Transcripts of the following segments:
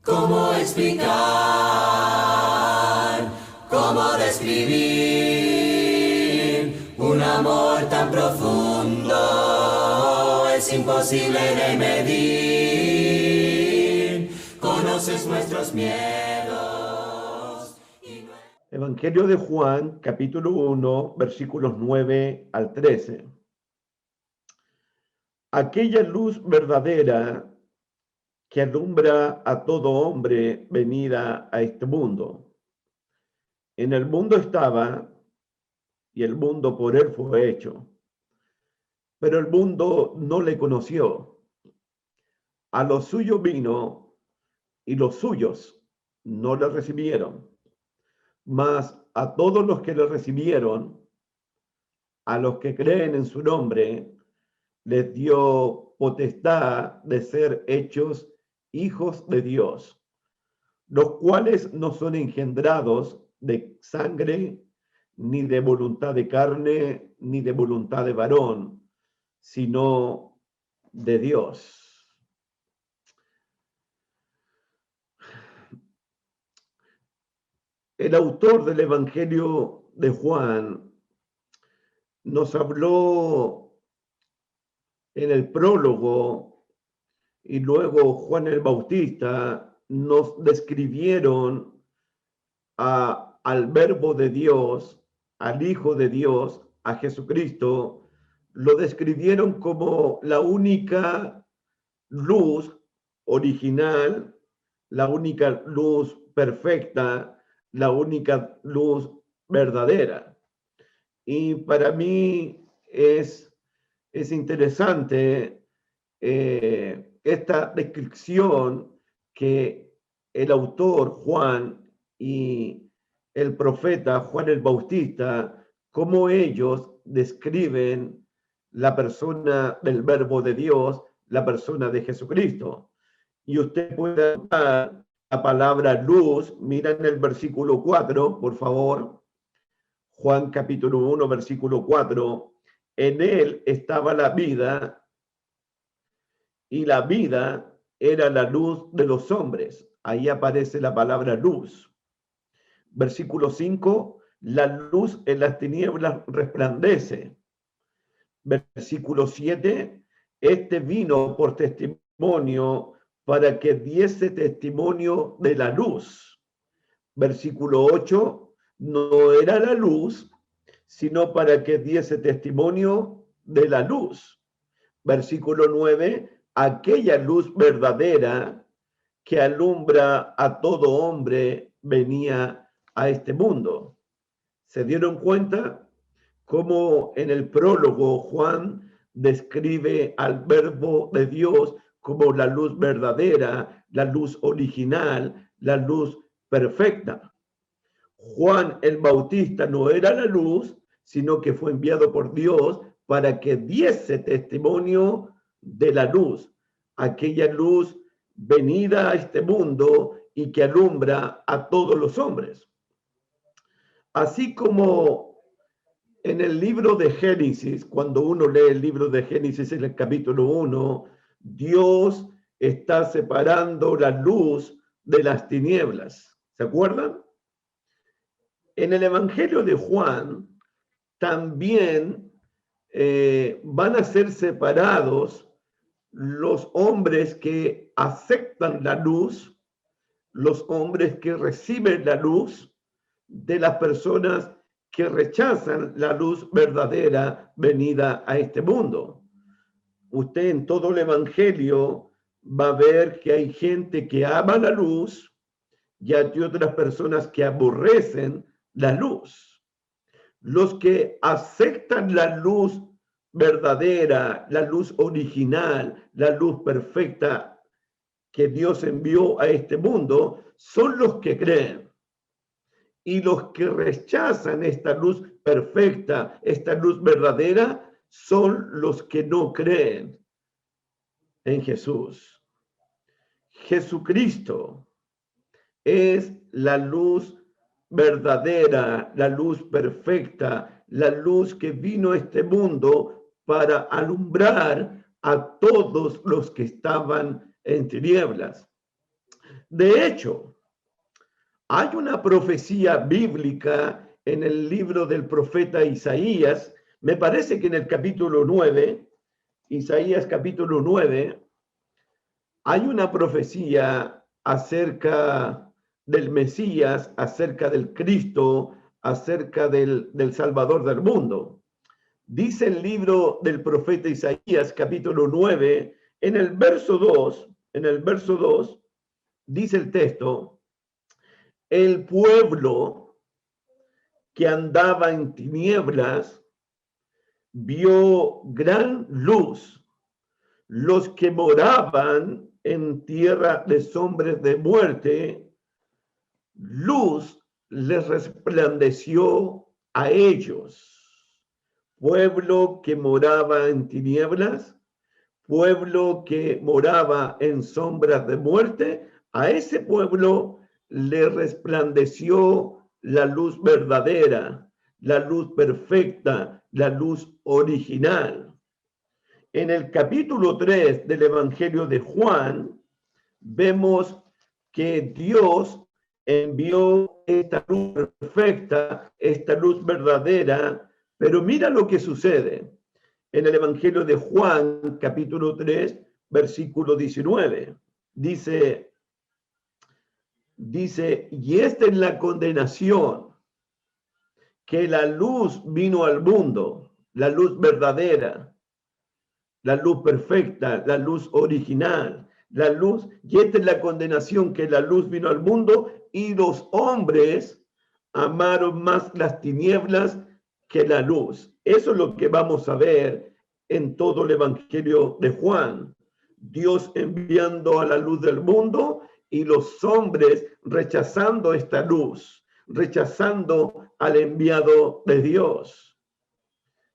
¿Cómo explicar? ¿Cómo describir un amor tan profundo? Es imposible de medir. Conoces nuestros miedos. Evangelio de Juan, capítulo 1, versículos 9 al 13. Aquella luz verdadera que alumbra a todo hombre venida a este mundo. En el mundo estaba, y el mundo por él fue hecho, pero el mundo no le conoció. A lo suyo vino, y los suyos no le recibieron. Mas a todos los que le recibieron, a los que creen en su nombre, les dio potestad de ser hechos hijos de Dios, los cuales no son engendrados de sangre, ni de voluntad de carne, ni de voluntad de varón, sino de Dios. El autor del Evangelio de Juan nos habló en el prólogo, y luego Juan el Bautista nos describieron al Verbo de Dios, al Hijo de Dios, a Jesucristo. Lo describieron como la única luz original, la única luz perfecta, la única luz verdadera. Y para mí es interesante esta descripción que el autor Juan y el profeta Juan el Bautista, cómo ellos describen la persona del Verbo de Dios, la persona de Jesucristo. Y usted puede anotar la palabra luz, mira en el versículo 4, por favor. Juan capítulo 1, versículo 4. En él estaba la vida, y la vida era la luz de los hombres. Ahí aparece la palabra luz. Versículo 5, la luz en las tinieblas resplandece. Versículo 7, este vino por testimonio para que diese testimonio de la luz. Versículo 8, no era la luz, sino para que diese testimonio de la luz. Versículo 9, aquella luz verdadera que alumbra a todo hombre venía a este mundo. ¿Se dieron cuenta cómo en el prólogo Juan describe al Verbo de Dios como la luz verdadera, la luz original, la luz perfecta? Juan el Bautista no era la luz, sino que fue enviado por Dios para que diese testimonio de la luz, aquella luz venida a este mundo y que alumbra a todos los hombres. Así como en el libro de Génesis, cuando uno lee el libro de Génesis en el capítulo 1, Dios está separando la luz de las tinieblas. ¿Se acuerdan? En el Evangelio de Juan también van a ser separados los hombres que aceptan la luz, los hombres que reciben la luz, de las personas que rechazan la luz verdadera venida a este mundo. Usted en todo el Evangelio va a ver que hay gente que ama la luz y hay otras personas que aborrecen la luz. Los que aceptan la luz verdadera, la luz original, la luz perfecta que Dios envió a este mundo, son los que creen. Y los que rechazan esta luz perfecta, esta luz verdadera, son los que no creen en Jesús. Jesucristo es la luz verdadera, la luz perfecta, la luz que vino a este mundo para alumbrar a todos los que estaban en tinieblas. De hecho, hay una profecía bíblica en el libro del profeta Isaías, me parece que en el capítulo 9, Isaías capítulo 9, hay una profecía acerca del Mesías, acerca del Cristo, acerca del Salvador del mundo. Dice el libro del profeta Isaías, capítulo 9, en el verso 2, dice el texto: el pueblo que andaba en tinieblas vio gran luz. Los que moraban en tierra de sombras de muerte, luz les resplandeció a ellos. Pueblo que moraba en tinieblas, pueblo que moraba en sombras de muerte, a ese pueblo le resplandeció la luz verdadera, la luz perfecta, la luz original. En el capítulo 3 del Evangelio de Juan, vemos que Dios envió esta luz perfecta, esta luz verdadera, pero mira lo que sucede. En el Evangelio de Juan, capítulo 3, versículo 19, dice, y esta es la condenación, que la luz vino al mundo, la luz verdadera, la luz perfecta, la luz original, la luz, y esta es la condenación, que la luz vino al mundo y los hombres amaron más las tinieblas que la luz. Eso es lo que vamos a ver en todo el Evangelio de Juan. Dios enviando a la luz del mundo y los hombres rechazando esta luz, rechazando al enviado de Dios.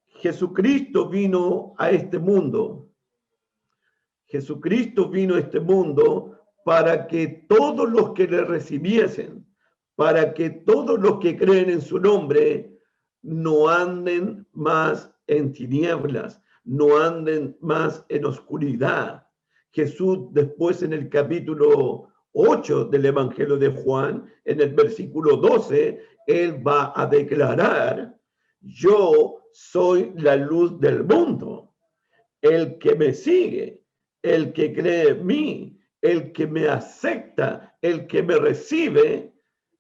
Jesucristo vino a este mundo. Jesucristo vino a este mundo para que todos los que le recibiesen, para que todos los que creen en su nombre no anden más en tinieblas, no anden más en oscuridad. Jesús después en el capítulo 8 del Evangelio de Juan, en el versículo 12, él va a declarar: yo soy la luz del mundo. El que me sigue, el que cree en mí, el que me acepta, el que me recibe,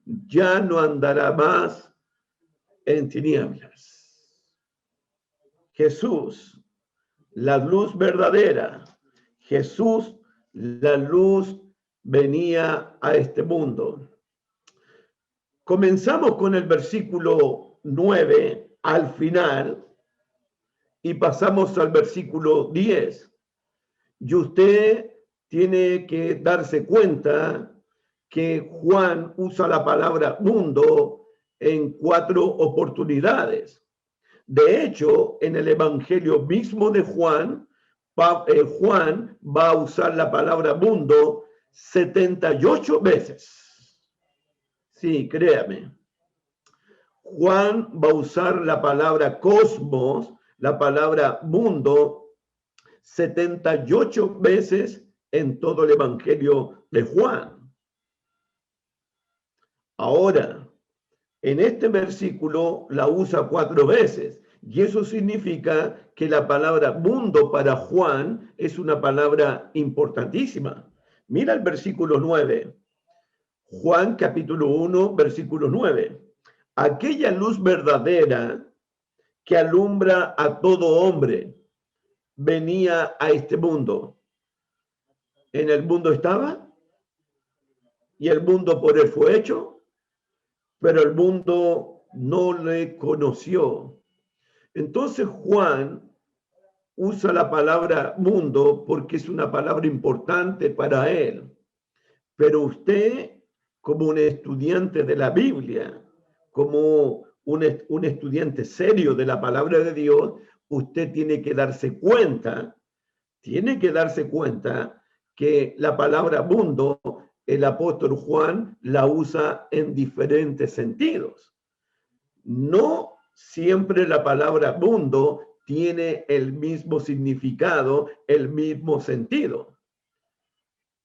ya no andará más en tinieblas. Jesús, la luz verdadera. Jesús, la luz, venía a este mundo. Comenzamos con el versículo 9 al final y pasamos al versículo 10. Y usted tiene que darse cuenta que Juan usa la palabra mundo en 4 oportunidades. De hecho, en el Evangelio mismo de Juan, Juan va a usar la palabra mundo 78 veces. Sí, créame. Juan va a usar la palabra cosmos, la palabra mundo, 78 veces en todo el Evangelio de Juan. Ahora, en este versículo la usa 4 veces, y eso significa que la palabra mundo para Juan es una palabra importantísima. Mira el versículo 9. Juan capítulo 1, versículo 9. Aquella luz verdadera que alumbra a todo hombre venía a este mundo. En el mundo estaba y el mundo por él fue hecho, pero el mundo no le conoció. Entonces Juan usa la palabra mundo porque es una palabra importante para él. Pero usted, como un estudiante de la Biblia, como un estudiante serio de la palabra de Dios, usted tiene que darse cuenta que la palabra mundo, el apóstol Juan la usa en diferentes sentidos. No siempre la palabra mundo tiene el mismo significado, el mismo sentido.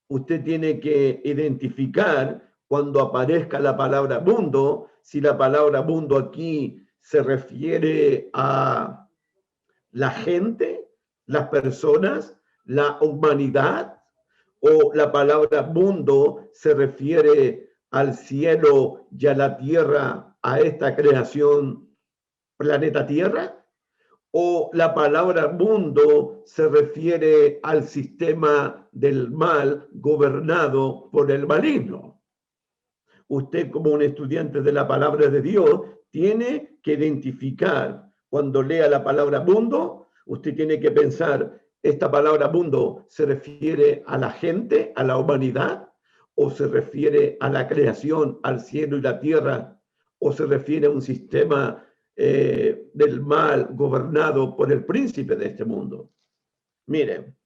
usted tiene que identificar cuando aparezca la palabra mundo, si la palabra mundo aquí se refiere a la gente, las personas, la humanidad, o la palabra mundo se refiere al cielo y a la tierra, a esta creación, planeta Tierra, o la palabra mundo se refiere al sistema del mal gobernado por el maligno. Usted, como un estudiante de la palabra de Dios, tiene que identificar cuando lea la palabra mundo, usted tiene que pensar, ¿esta palabra mundo se refiere a la gente, a la humanidad? ¿O se refiere a la creación, al cielo y la tierra? ¿O se refiere a un sistema del mal gobernado por el príncipe de este mundo? Miren,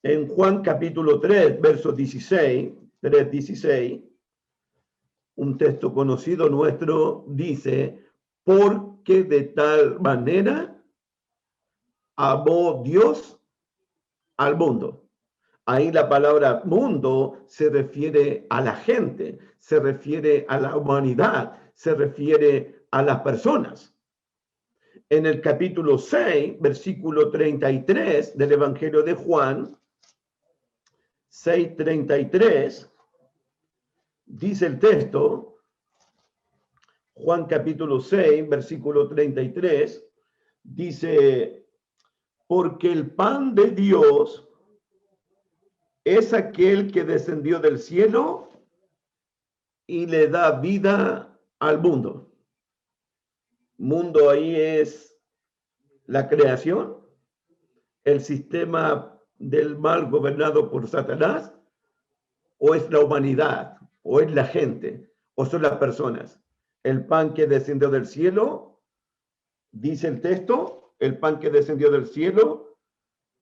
en Juan capítulo 3, verso 16, 3:16, un texto conocido nuestro dice, porque de tal manera amó Dios al mundo. Ahí la palabra mundo se refiere a la gente, se refiere a la humanidad, se refiere a las personas. En el capítulo 6, versículo 33 del Evangelio de Juan, 6:33, dice el texto, Juan capítulo 6, versículo 33, dice, porque el pan de Dios es aquel que descendió del cielo y le da vida al mundo. Mundo ahí es la creación, el sistema del mal gobernado por Satanás, o es la humanidad, o es la gente, o son las personas. El pan que descendió del cielo, dice el texto, el pan que descendió del cielo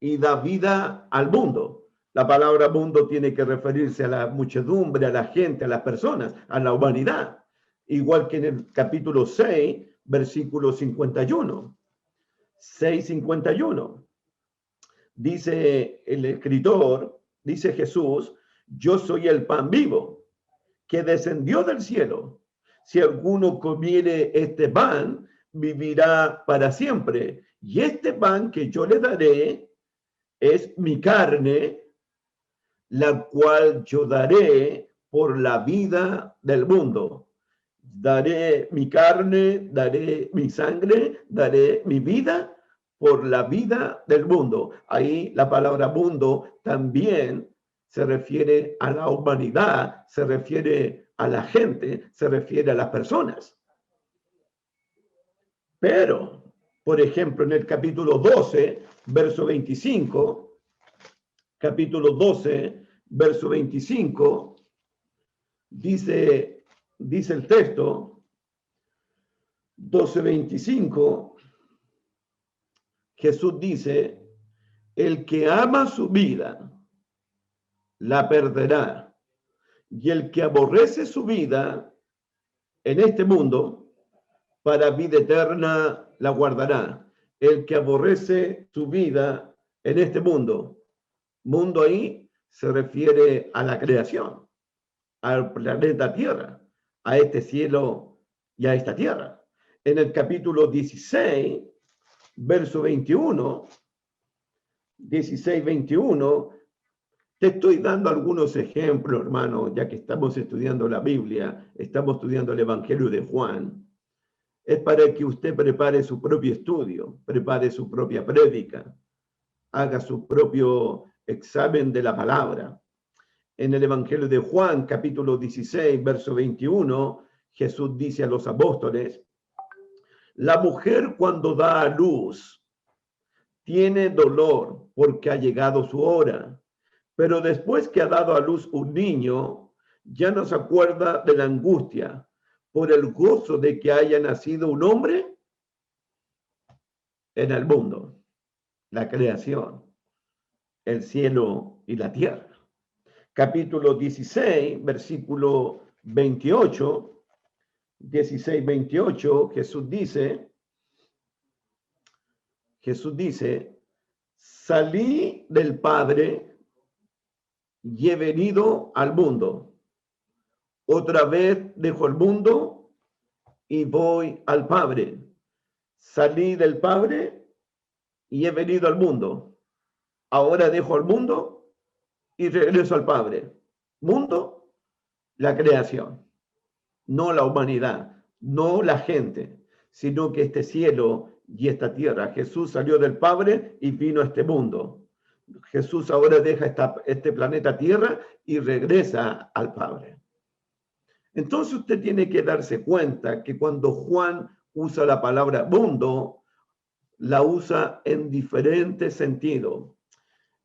y da vida al mundo. La palabra mundo tiene que referirse a la muchedumbre, a la gente, a las personas, a la humanidad. Igual que en el capítulo 6, versículo 51. 6:51. Dice el escritor, dice Jesús, yo soy el pan vivo que descendió del cielo. Si alguno comiere este pan, vivirá para siempre. Y este pan que yo le daré es mi carne, la cual yo daré por la vida del mundo. Daré mi carne, daré mi sangre, daré mi vida por la vida del mundo. Ahí la palabra mundo también se refiere a la humanidad, se refiere a la gente, se refiere a las personas. Pero, por ejemplo, en el capítulo 12, verso 25, capítulo 12, verso 25, dice el texto, 12:25, Jesús dice, el que ama su vida, la perderá. Y el que aborrece su vida en este mundo, para vida eterna la guardará. El que aborrece su vida en este mundo, mundo ahí se refiere a la creación, al planeta Tierra, a este cielo y a esta tierra. En el capítulo 16, verso 21, 16:21, te estoy dando algunos ejemplos, hermano, ya que estamos estudiando la Biblia, estamos estudiando el Evangelio de Juan. Es para que usted prepare su propio estudio, prepare su propia prédica, haga su propio examen de la palabra. En el Evangelio de Juan, capítulo 16, verso 21, Jesús dice a los apóstoles, la mujer cuando da a luz tiene dolor porque ha llegado su hora, pero después que ha dado a luz un niño, ya no se acuerda de la angustia por el gozo de que haya nacido un hombre en el mundo, la creación, el cielo y la tierra. Capítulo 16, versículo 28, 16:28, Jesús dice, salí del Padre y he venido al mundo. Otra vez dejo el mundo y voy al Padre. Salí del Padre y he venido al mundo. Ahora dejo el mundo y regreso al Padre. Mundo, la creación, no la humanidad, no la gente, sino que este cielo y esta tierra. Jesús salió del Padre y vino a este mundo. Jesús ahora deja este planeta Tierra y regresa al Padre. Entonces usted tiene que darse cuenta que cuando Juan usa la palabra mundo, la usa en diferentes sentidos.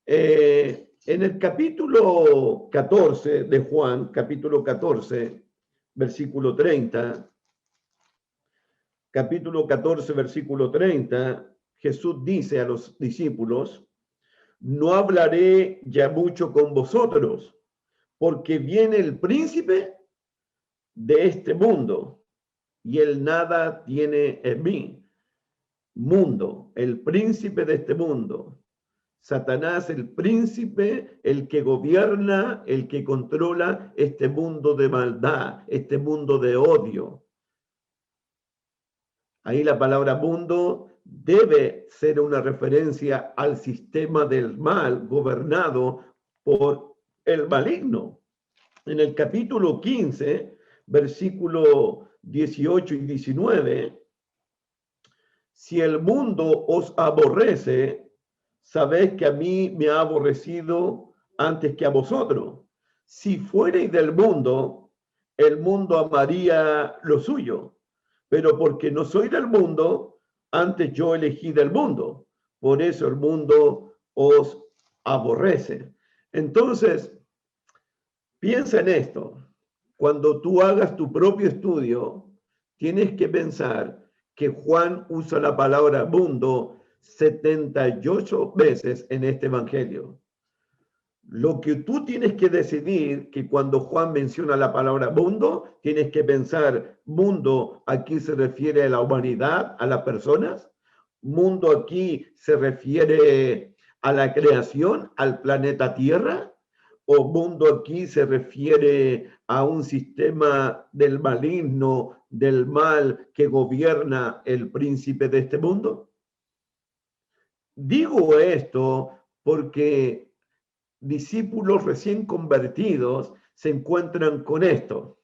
En el capítulo 14 de Juan, capítulo 14, versículo 30, capítulo 14, versículo 30, Jesús dice a los discípulos: no hablaré ya mucho con vosotros, porque viene el príncipe de este mundo, y él nada tiene en mí. Mundo, el príncipe de este mundo. Satanás, el príncipe, el que gobierna, el que controla este mundo de maldad, este mundo de odio. Ahí la palabra mundo debe ser una referencia al sistema del mal gobernado por el maligno. En el capítulo 15, versículo 18 y 19, si el mundo os aborrece, sabéis que a mí me ha aborrecido antes que a vosotros. Si fuereis del mundo, el mundo amaría lo suyo. Pero porque no soy del mundo, antes yo elegí del mundo. Por eso el mundo os aborrece. Entonces, piensa en esto. Cuando tú hagas tu propio estudio, tienes que pensar que Juan usa la palabra mundo 78 veces en este evangelio. Lo que tú tienes que decidir, que cuando Juan menciona la palabra mundo, tienes que pensar, mundo aquí se refiere a la humanidad, a las personas. Mundo aquí se refiere a la creación, al planeta Tierra. O mundo aquí se refiere a un sistema del maligno, del mal que gobierna el príncipe de este mundo. Digo esto porque discípulos recién convertidos se encuentran con esto.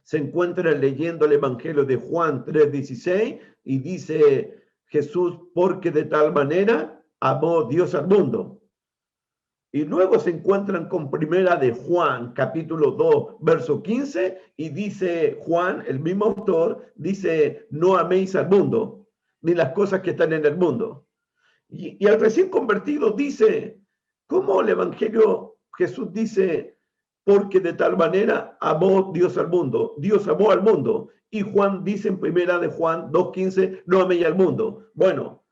Se encuentran leyendo el Evangelio de Juan 3:16 y dice Jesús, porque de tal manera amó Dios al mundo. Y luego se encuentran con primera de Juan, capítulo 2, verso 15, y dice Juan, el mismo autor, dice, no améis al mundo, ni las cosas que están en el mundo. Y al recién convertido dice, ¿cómo el Evangelio Jesús dice, porque de tal manera amó Dios al mundo? Dios amó al mundo. Y Juan dice en primera de Juan 2:15, no améis al mundo. Bueno,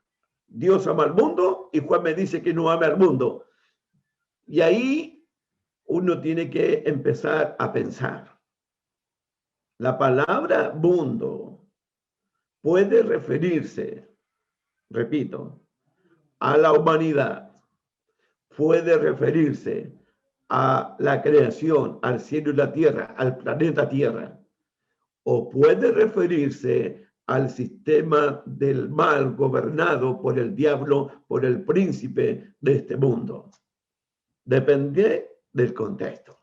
Dios ama al mundo y Juan me dice que no ame al mundo. Y ahí uno tiene que empezar a pensar. La palabra mundo puede referirse, repito, a la humanidad, puede referirse a la creación, al cielo y la tierra, al planeta Tierra, o puede referirse al sistema del mal gobernado por el diablo, por el príncipe de este mundo. Depende del contexto.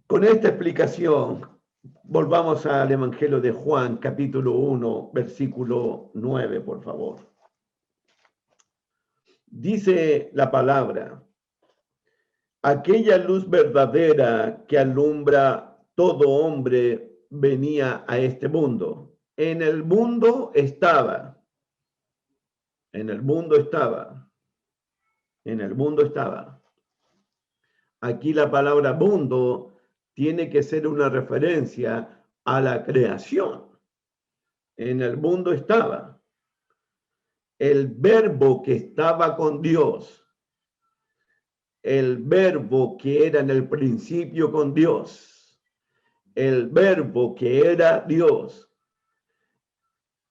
Con esta explicación, volvamos al Evangelio de Juan, capítulo 1, versículo 9, por favor. Dice la palabra, aquella luz verdadera que alumbra todo hombre venía a este mundo. En el mundo estaba. En el mundo estaba. En el mundo estaba. Aquí la palabra mundo tiene que ser una referencia a la creación. En el mundo estaba. El verbo que estaba con Dios. El verbo que era en el principio con Dios. El verbo que era Dios.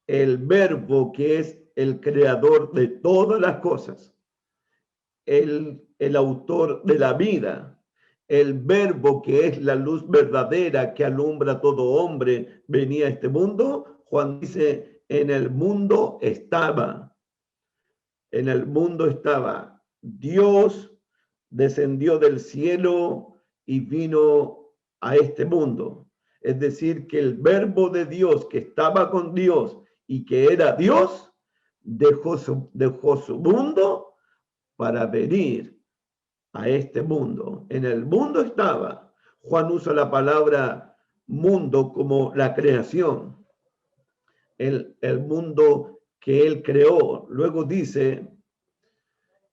El verbo que es el creador de todas las cosas. el autor de la vida, el verbo que es la luz verdadera que alumbra a todo hombre, venía a este mundo. Juan dice, en el mundo estaba. En el mundo estaba. Dios descendió del cielo y vino a este mundo. Es decir, que el verbo de Dios que estaba con Dios y que era Dios, dejó su mundo para venir a este mundo. En el mundo estaba. Juan usa la palabra mundo como la creación, el mundo que él creó. Luego dice,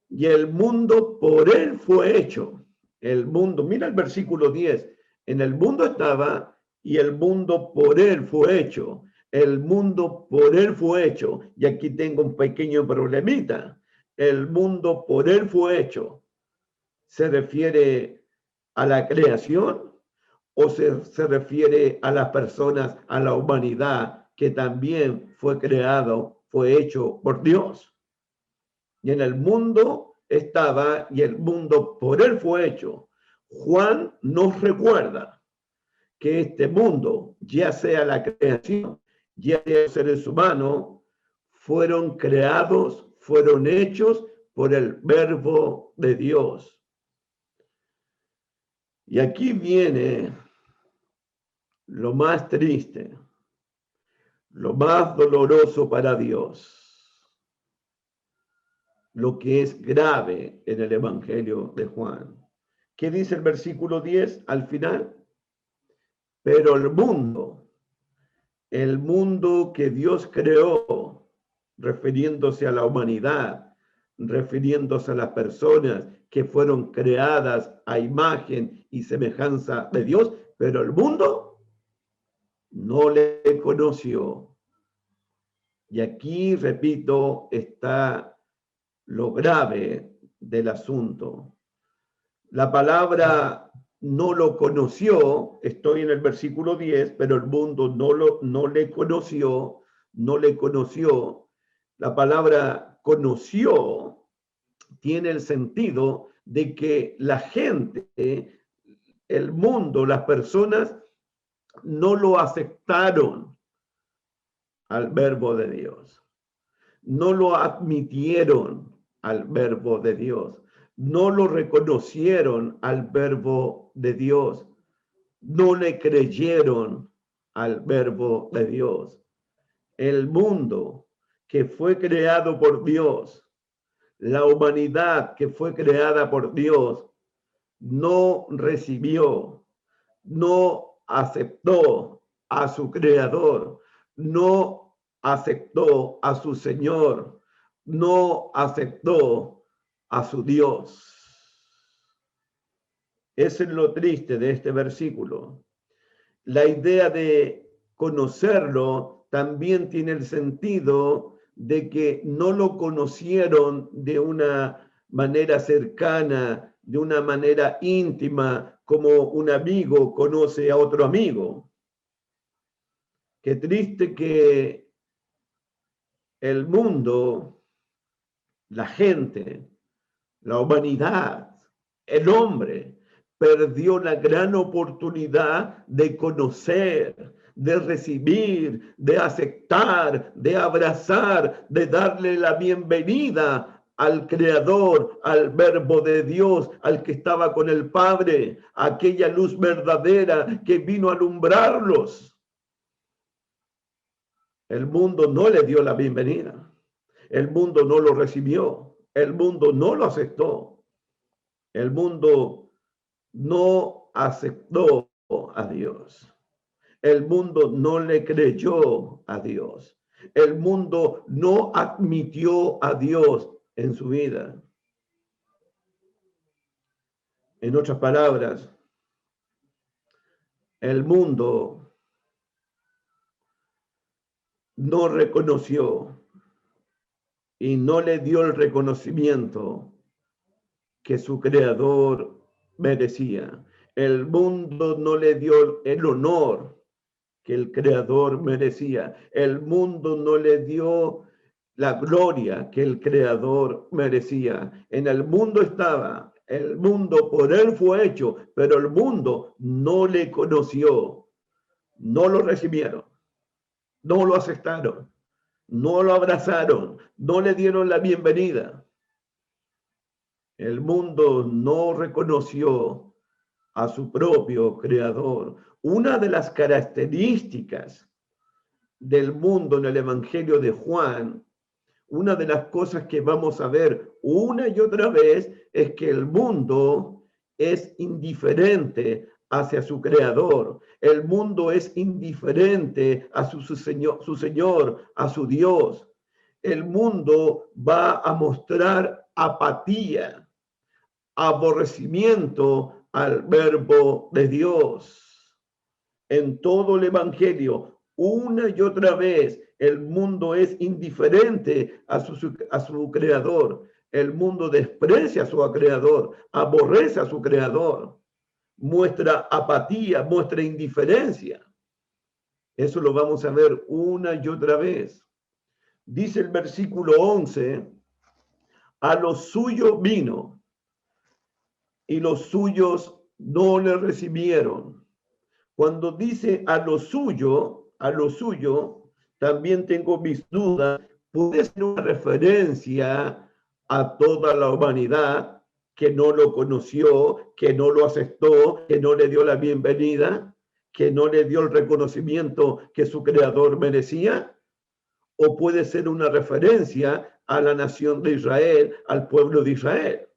y el mundo por él fue hecho. El mundo, mira el versículo 10, en el mundo estaba y el mundo por él fue hecho. El mundo por él fue hecho. Y aquí tengo un pequeño problemita. El mundo por él fue hecho. ¿Se refiere a la creación o se refiere a las personas, a la humanidad que también fue creado, fue hecho por Dios? Y en el mundo estaba y el mundo por él fue hecho. Juan nos recuerda que este mundo, ya sea la creación, ya sea los seres humanos, fueron creados, fueron hechos por el verbo de Dios. Y aquí viene lo más triste, lo más doloroso para Dios, lo que es grave en el Evangelio de Juan. ¿Qué dice el versículo 10 al final? Pero el mundo que Dios creó, refiriéndose a la humanidad, refiriéndose a las personas que fueron creadas a imagen y semejanza de Dios, pero el mundo no le conoció. Y aquí, repito, está lo grave del asunto. La palabra no lo conoció, estoy en el versículo 10, pero el mundo no le conoció, no le conoció. La palabra conoció tiene el sentido de que la gente, el mundo, las personas no lo aceptaron al verbo de Dios, no lo admitieron al verbo de Dios, no lo reconocieron al verbo de Dios, no le creyeron al verbo de Dios. El mundo que fue creado por Dios, la humanidad que fue creada por Dios, no recibió, no aceptó a su creador, no aceptó a su Señor, no aceptó a su Dios. Eso es lo triste de este versículo. La idea de conocerlo también tiene el sentido de que no lo conocieron de una manera cercana, de una manera íntima, como un amigo conoce a otro amigo. Qué triste que el mundo, la gente, la humanidad, el hombre, perdió la gran oportunidad de conocer, de recibir, de aceptar, de abrazar, de darle la bienvenida al Creador, al Verbo de Dios, al que estaba con el Padre, aquella luz verdadera que vino a alumbrarlos. El mundo no le dio la bienvenida. El mundo no lo recibió. El mundo no lo aceptó. El mundo no aceptó a Dios. El mundo no le creyó a Dios. El mundo no admitió a Dios en su vida. En otras palabras, el mundo no reconoció y no le dio el reconocimiento que su creador merecía. El mundo no le dio el honor que el creador merecía. El mundo no le dio la gloria que el Creador merecía. En el mundo estaba, el mundo por él fue hecho, pero el mundo no le conoció, no lo recibieron, no lo aceptaron, no lo abrazaron, no le dieron la bienvenida. El mundo no reconoció a su propio Creador. Una de las características del mundo en el Evangelio de Juan, una de las cosas que vamos a ver una y otra vez es que el mundo es indiferente hacia su Creador. El mundo es indiferente a su Señor, a su Dios. El mundo va a mostrar apatía, aborrecimiento al verbo de Dios. En todo el Evangelio, una y otra vez, el mundo es indiferente a su Creador. El mundo desprecia a su Creador, aborrece a su Creador, muestra apatía, muestra indiferencia. Eso lo vamos a ver una y otra vez. Dice el versículo 11, a los suyos vino y los suyos no le recibieron. Cuando dice a lo suyo, también tengo mis dudas. Puede ser una referencia a toda la humanidad que no lo conoció, que no lo aceptó, que no le dio la bienvenida, que no le dio el reconocimiento que su Creador merecía. O puede ser una referencia a la nación de Israel, al pueblo de Israel.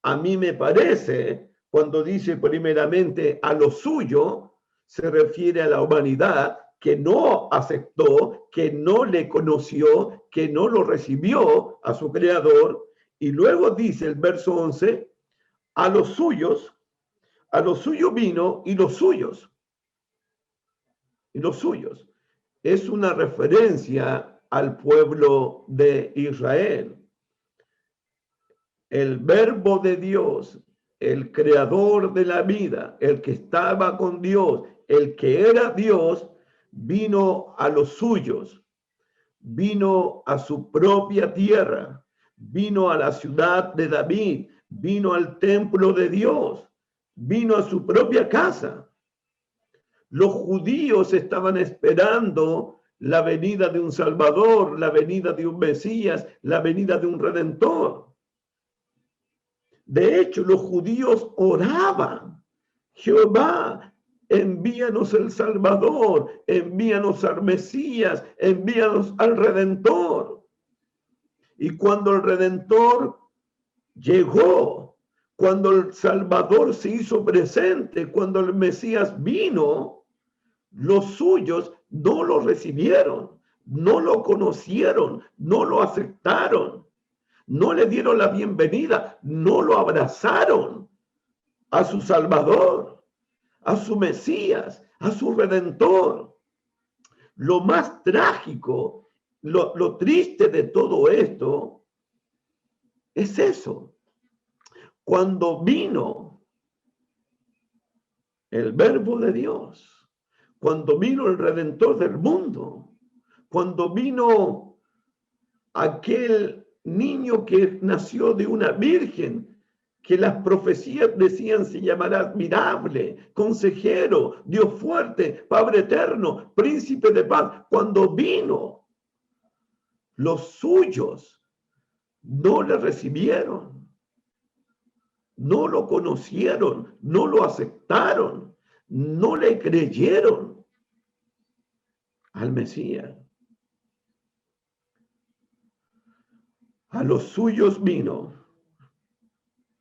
A mí me parece, cuando dice primeramente a lo suyo, se refiere a la humanidad que no aceptó, que no le conoció, que no lo recibió a su Creador. Y luego dice el verso 11, a los suyos vino y los suyos. Es una referencia al pueblo de Israel. El verbo de Dios, el creador de la vida, el que estaba con Dios, el que era Dios, vino a los suyos, vino a su propia tierra, vino a la ciudad de David, vino al templo de Dios, vino a su propia casa. Los judíos estaban esperando la venida de un Salvador, la venida de un Mesías, la venida de un Redentor. De hecho, los judíos oraban: Jehová, envíanos el Salvador, envíanos al Mesías, envíanos al Redentor. Y cuando el Redentor llegó, cuando el Salvador se hizo presente, cuando el Mesías vino, los suyos no lo recibieron, no lo conocieron, no lo aceptaron, no le dieron la bienvenida, no lo abrazaron a su Salvador, a su Mesías, a su Redentor. Lo más trágico, lo triste de todo esto es eso. Cuando vino el verbo de Dios, cuando vino el Redentor del mundo, cuando vino aquel niño que nació de una virgen, que las profecías decían se llamará admirable, consejero, Dios fuerte, Padre eterno, príncipe de paz. Cuando vino, los suyos no le recibieron, no lo conocieron, no lo aceptaron, no le creyeron al Mesías. A los suyos vino.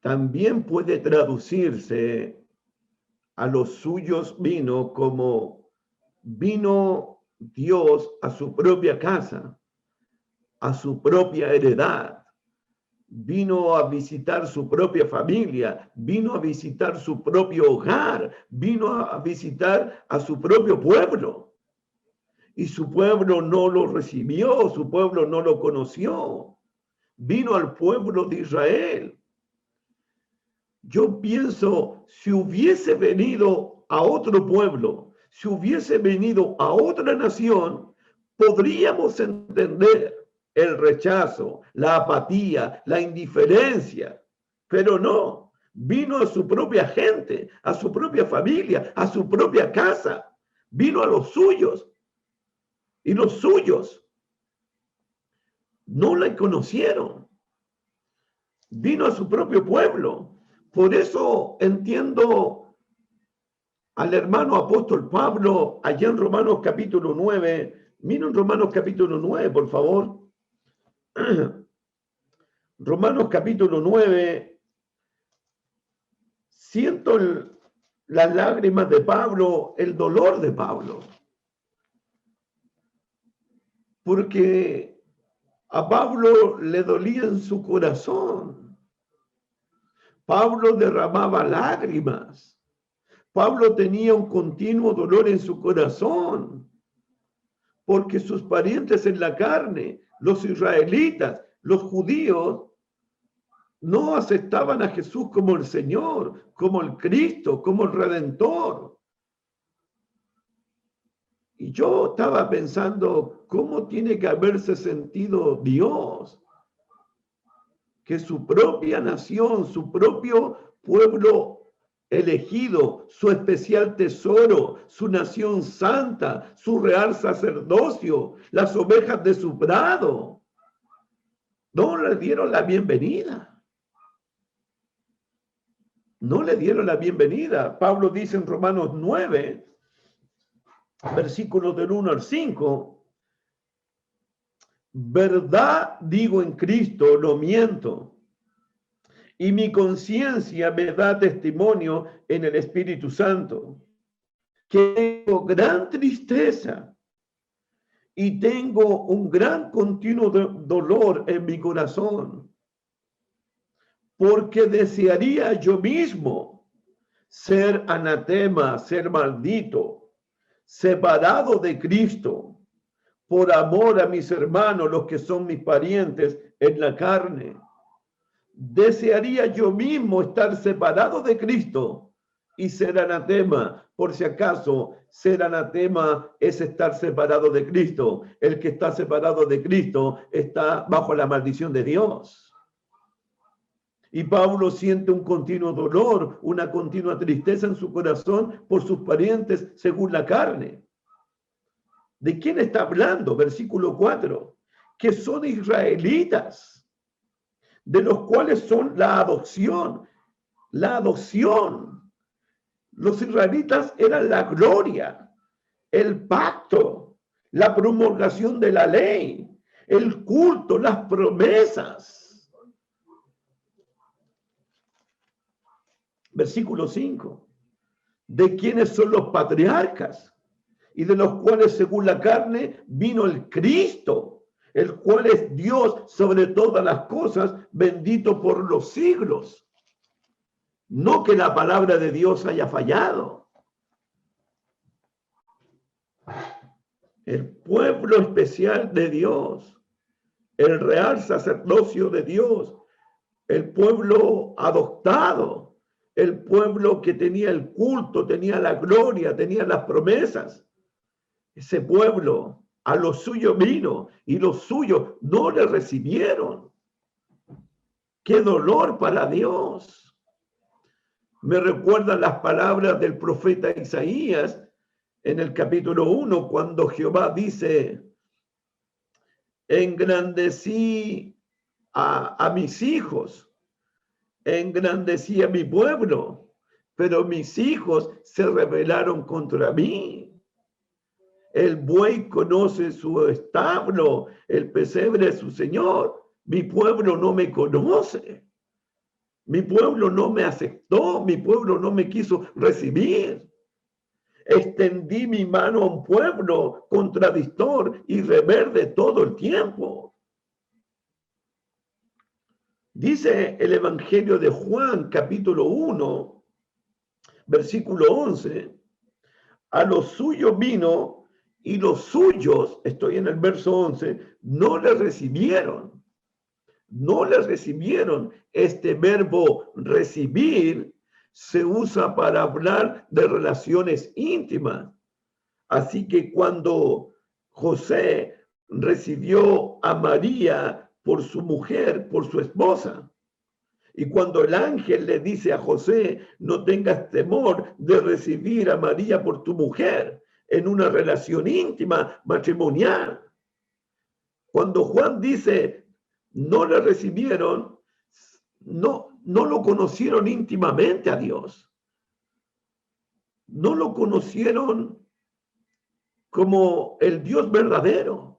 También puede traducirse a los suyos vino como vino Dios a su propia casa, a su propia heredad. Vino a visitar su propia familia, vino a visitar su propio hogar, vino a visitar a su propio pueblo. Y su pueblo no lo recibió, su pueblo no lo conoció. Vino al pueblo de Israel. Yo pienso, si hubiese venido a otro pueblo, si hubiese venido a otra nación, podríamos entender el rechazo, la apatía, la indiferencia. Pero no, vino a su propia gente, a su propia familia, a su propia casa. Vino a los suyos. Y los suyos no la conocieron. Vino a su propio pueblo. Por eso entiendo al hermano apóstol Pablo allá en Romanos capítulo 9. Miren Romanos capítulo 9, por favor. Romanos capítulo 9. Siento las lágrimas de Pablo, el dolor de Pablo. Porque a Pablo le dolía en su corazón. Pablo derramaba lágrimas. Pablo tenía un continuo dolor en su corazón. Porque sus parientes en la carne, los israelitas, los judíos, no aceptaban a Jesús como el Señor, como el Cristo, como el Redentor. Y yo estaba pensando, ¿cómo tiene que haberse sentido Dios? Que su propia nación, su propio pueblo elegido, su especial tesoro, su nación santa, su real sacerdocio, las ovejas de su prado, no le dieron la bienvenida. No le dieron la bienvenida. Pablo dice en Romanos 9, versículos del 1 al 5, verdad digo en Cristo, no miento, y mi conciencia me da testimonio en el Espíritu Santo, que tengo gran tristeza y tengo un gran continuo dolor en mi corazón, porque desearía yo mismo ser anatema, ser maldito, separado de Cristo, por amor a mis hermanos, los que son mis parientes en la carne. Desearía yo mismo estar separado de Cristo y ser anatema. Por si acaso, ser anatema es estar separado de Cristo. El que está separado de Cristo está bajo la maldición de Dios. Y Pablo siente un continuo dolor, una continua tristeza en su corazón por sus parientes según la carne. ¿De quién está hablando? Versículo 4. Que son israelitas, de los cuales son la adopción. La adopción. Los israelitas eran la gloria, el pacto, la promulgación de la ley, el culto, las promesas. Versículo 5. De quienes son los patriarcas y de los cuales según la carne vino el Cristo, el cual es Dios sobre todas las cosas, bendito por los siglos. No que la palabra de Dios haya fallado. El pueblo especial de Dios, el real sacerdocio de Dios, el pueblo adoptado, el pueblo que tenía el culto, tenía la gloria, tenía las promesas. Ese pueblo a lo suyo vino y los suyos no le recibieron. ¡Qué dolor para Dios! Me recuerdan las palabras del profeta Isaías en el capítulo 1, cuando Jehová dice, engrandecí a mis hijos, engrandecí a mi pueblo, pero mis hijos se rebelaron contra mí. El buey conoce su establo, el pesebre es su señor. Mi pueblo no me conoce. Mi pueblo no me aceptó, mi pueblo no me quiso recibir. Extendí mi mano a un pueblo contradictor y rebelde todo el tiempo. Dice el Evangelio de Juan, capítulo 1, versículo 11, a los suyos vino y los suyos, estoy en el verso 11, no le recibieron. No le recibieron. Este verbo recibir se usa para hablar de relaciones íntimas. Así que cuando José recibió a María por su mujer, por su esposa. Y cuando el ángel le dice a José, no tengas temor de recibir a María por tu mujer en una relación íntima, matrimonial. Cuando Juan dice, no le recibieron, no lo conocieron íntimamente a Dios. No lo conocieron como el Dios verdadero.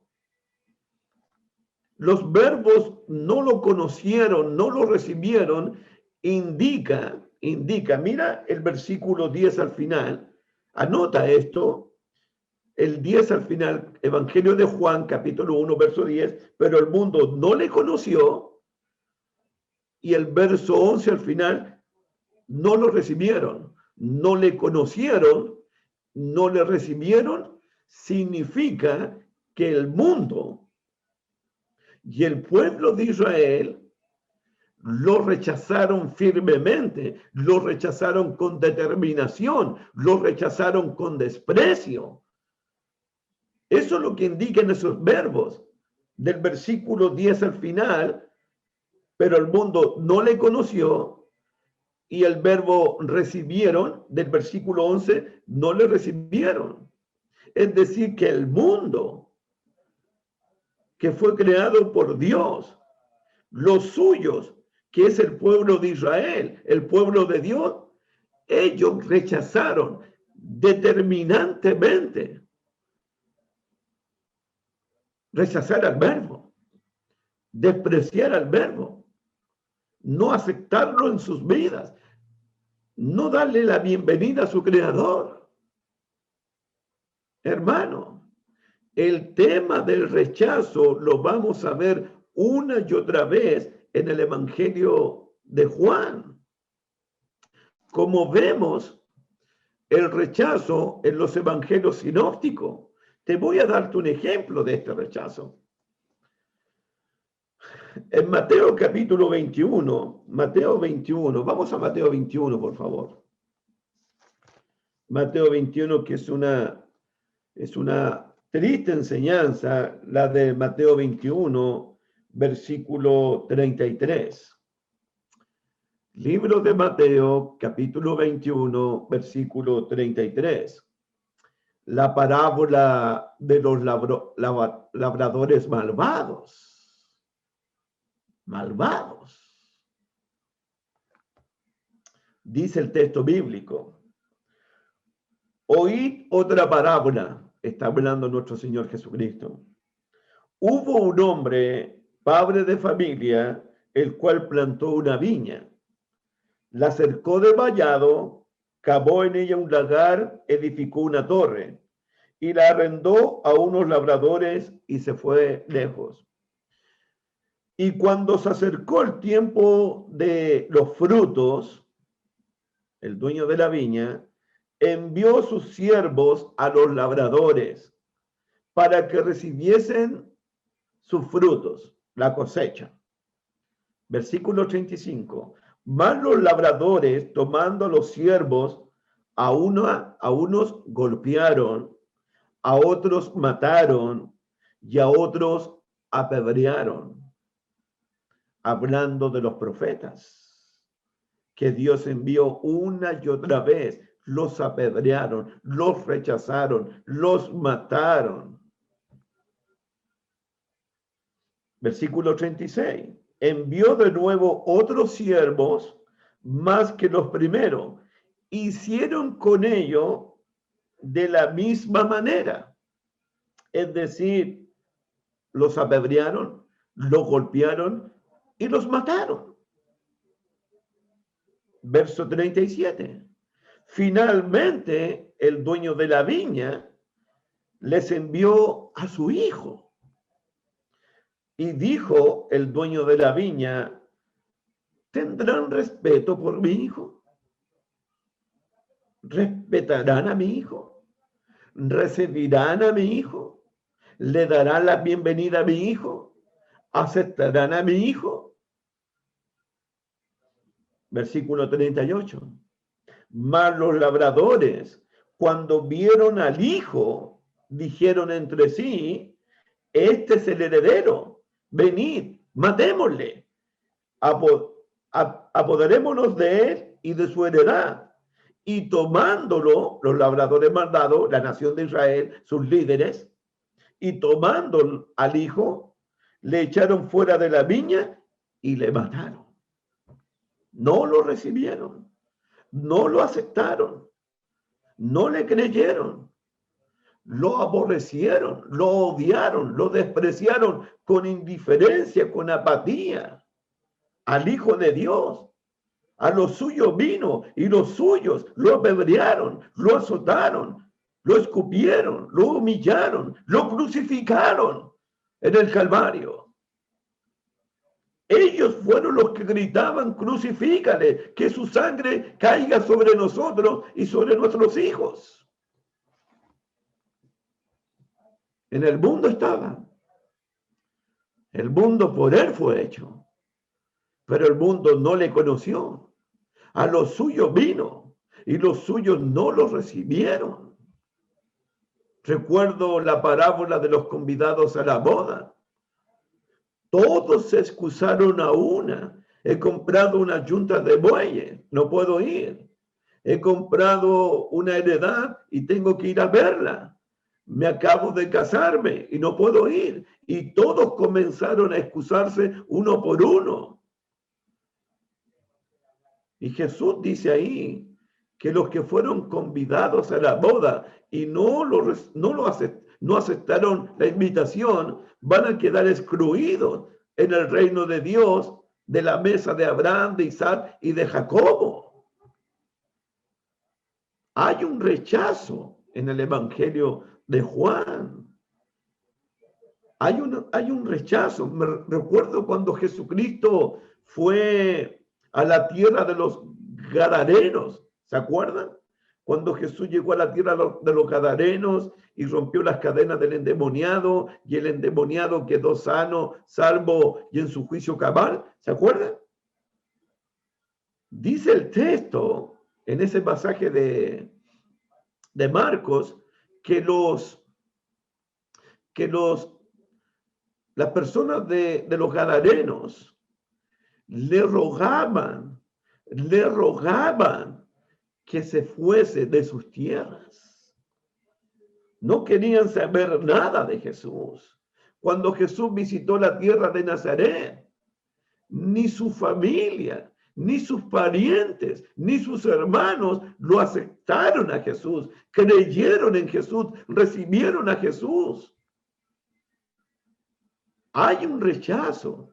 Los verbos no lo conocieron, no lo recibieron, indica, mira el versículo 10 al final, anota esto, el 10 al final, Evangelio de Juan, capítulo 1, verso 10, pero el mundo no le conoció, y el verso 11 al final, no lo recibieron, no le conocieron, no le recibieron, significa que el mundo y el pueblo de Israel lo rechazaron firmemente, lo rechazaron con determinación, lo rechazaron con desprecio. Eso es lo que indican esos verbos del versículo 10 al final, pero el mundo no le conoció, y el verbo recibieron del versículo 11 no le recibieron. Es decir, que el mundo que fue creado por Dios, los suyos, que es el pueblo de Israel, el pueblo de Dios, ellos rechazaron determinantemente rechazar al verbo, despreciar al verbo, no aceptarlo en sus vidas, no darle la bienvenida a su creador. Hermano, el tema del rechazo lo vamos a ver una y otra vez en el Evangelio de Juan. Como vemos el rechazo en los evangelios sinópticos, te voy a darte un ejemplo de este rechazo. En Mateo capítulo 21, vamos a Mateo 21, por favor. Mateo 21, que es una triste enseñanza, la de Mateo 21, versículo 33. Libro de Mateo, capítulo 21, versículo 33. La parábola de los labradores malvados. Dice el texto bíblico. Oíd otra parábola. Está hablando nuestro Señor Jesucristo. Hubo un hombre, padre de familia, el cual plantó una viña. La cercó de vallado, cavó en ella un lagar, edificó una torre y la arrendó a unos labradores y se fue lejos. Y cuando se acercó el tiempo de los frutos, el dueño de la viña envió sus siervos a los labradores para que recibiesen sus frutos, la cosecha. Versículo 35. Mas los labradores, tomando a los siervos, a unos golpearon, a otros mataron y a otros apedrearon. Hablando de los profetas que Dios envió una y otra vez, los apedrearon, los rechazaron, los mataron. Versículo 36. Envió de nuevo otros siervos más que los primeros. Hicieron con ellos de la misma manera. Es decir, los apedrearon, los golpearon y los mataron. Verso 37. Finalmente, el dueño de la viña les envió a su hijo. Y dijo el dueño de la viña, ¿tendrán respeto por mi hijo? ¿Respetarán a mi hijo? ¿Recibirán a mi hijo? ¿Le darán la bienvenida a mi hijo? ¿Aceptarán a mi hijo? Versículo 38. Mas los labradores, cuando vieron al hijo, dijeron entre sí, este es el heredero, venid, matémosle, apoderémonos de él y de su heredad. Y tomándolo, los labradores malvados, la nación de Israel, sus líderes, y tomando al hijo, le echaron fuera de la viña y le mataron. No lo recibieron, no lo aceptaron, no le creyeron, lo aborrecieron, lo odiaron, lo despreciaron con indiferencia, con apatía al Hijo de Dios. A los suyos vino y los suyos lo apedrearon, lo azotaron, lo escupieron, lo humillaron, lo crucificaron en el Calvario. Ellos fueron los que gritaban, crucifícale, que su sangre caiga sobre nosotros y sobre nuestros hijos. En el mundo estaba. El mundo por él fue hecho. Pero el mundo no le conoció. A los suyos vino y los suyos no lo recibieron. Recuerdo la parábola de los convidados a la boda. Todos se excusaron a una. He comprado una yunta de bueyes, no puedo ir. He comprado una heredad y tengo que ir a verla. Me acabo de casarme y no puedo ir. Y todos comenzaron a excusarse uno por uno. Y Jesús dice ahí que los que fueron convidados a la boda y no aceptaron la invitación, van a quedar excluidos en el reino de Dios, de la mesa de Abraham, de Isaac y de Jacobo. Hay un rechazo en el Evangelio de Juan. Hay un rechazo. Me recuerdo cuando Jesucristo fue a la tierra de los Gadarenos, ¿se acuerdan? Cuando Jesús llegó a la tierra de los Gadarenos y rompió las cadenas del endemoniado, y el endemoniado quedó sano, salvo y en su juicio cabal, ¿se acuerdan? Dice el texto en ese pasaje de Marcos que las personas de los Gadarenos le rogaban que se fuese de sus tierras. No querían saber nada de Jesús. Cuando Jesús visitó la tierra de Nazaret, ni su familia, ni sus parientes, ni sus hermanos lo aceptaron a Jesús, creyeron en Jesús, recibieron a Jesús. Hay un rechazo.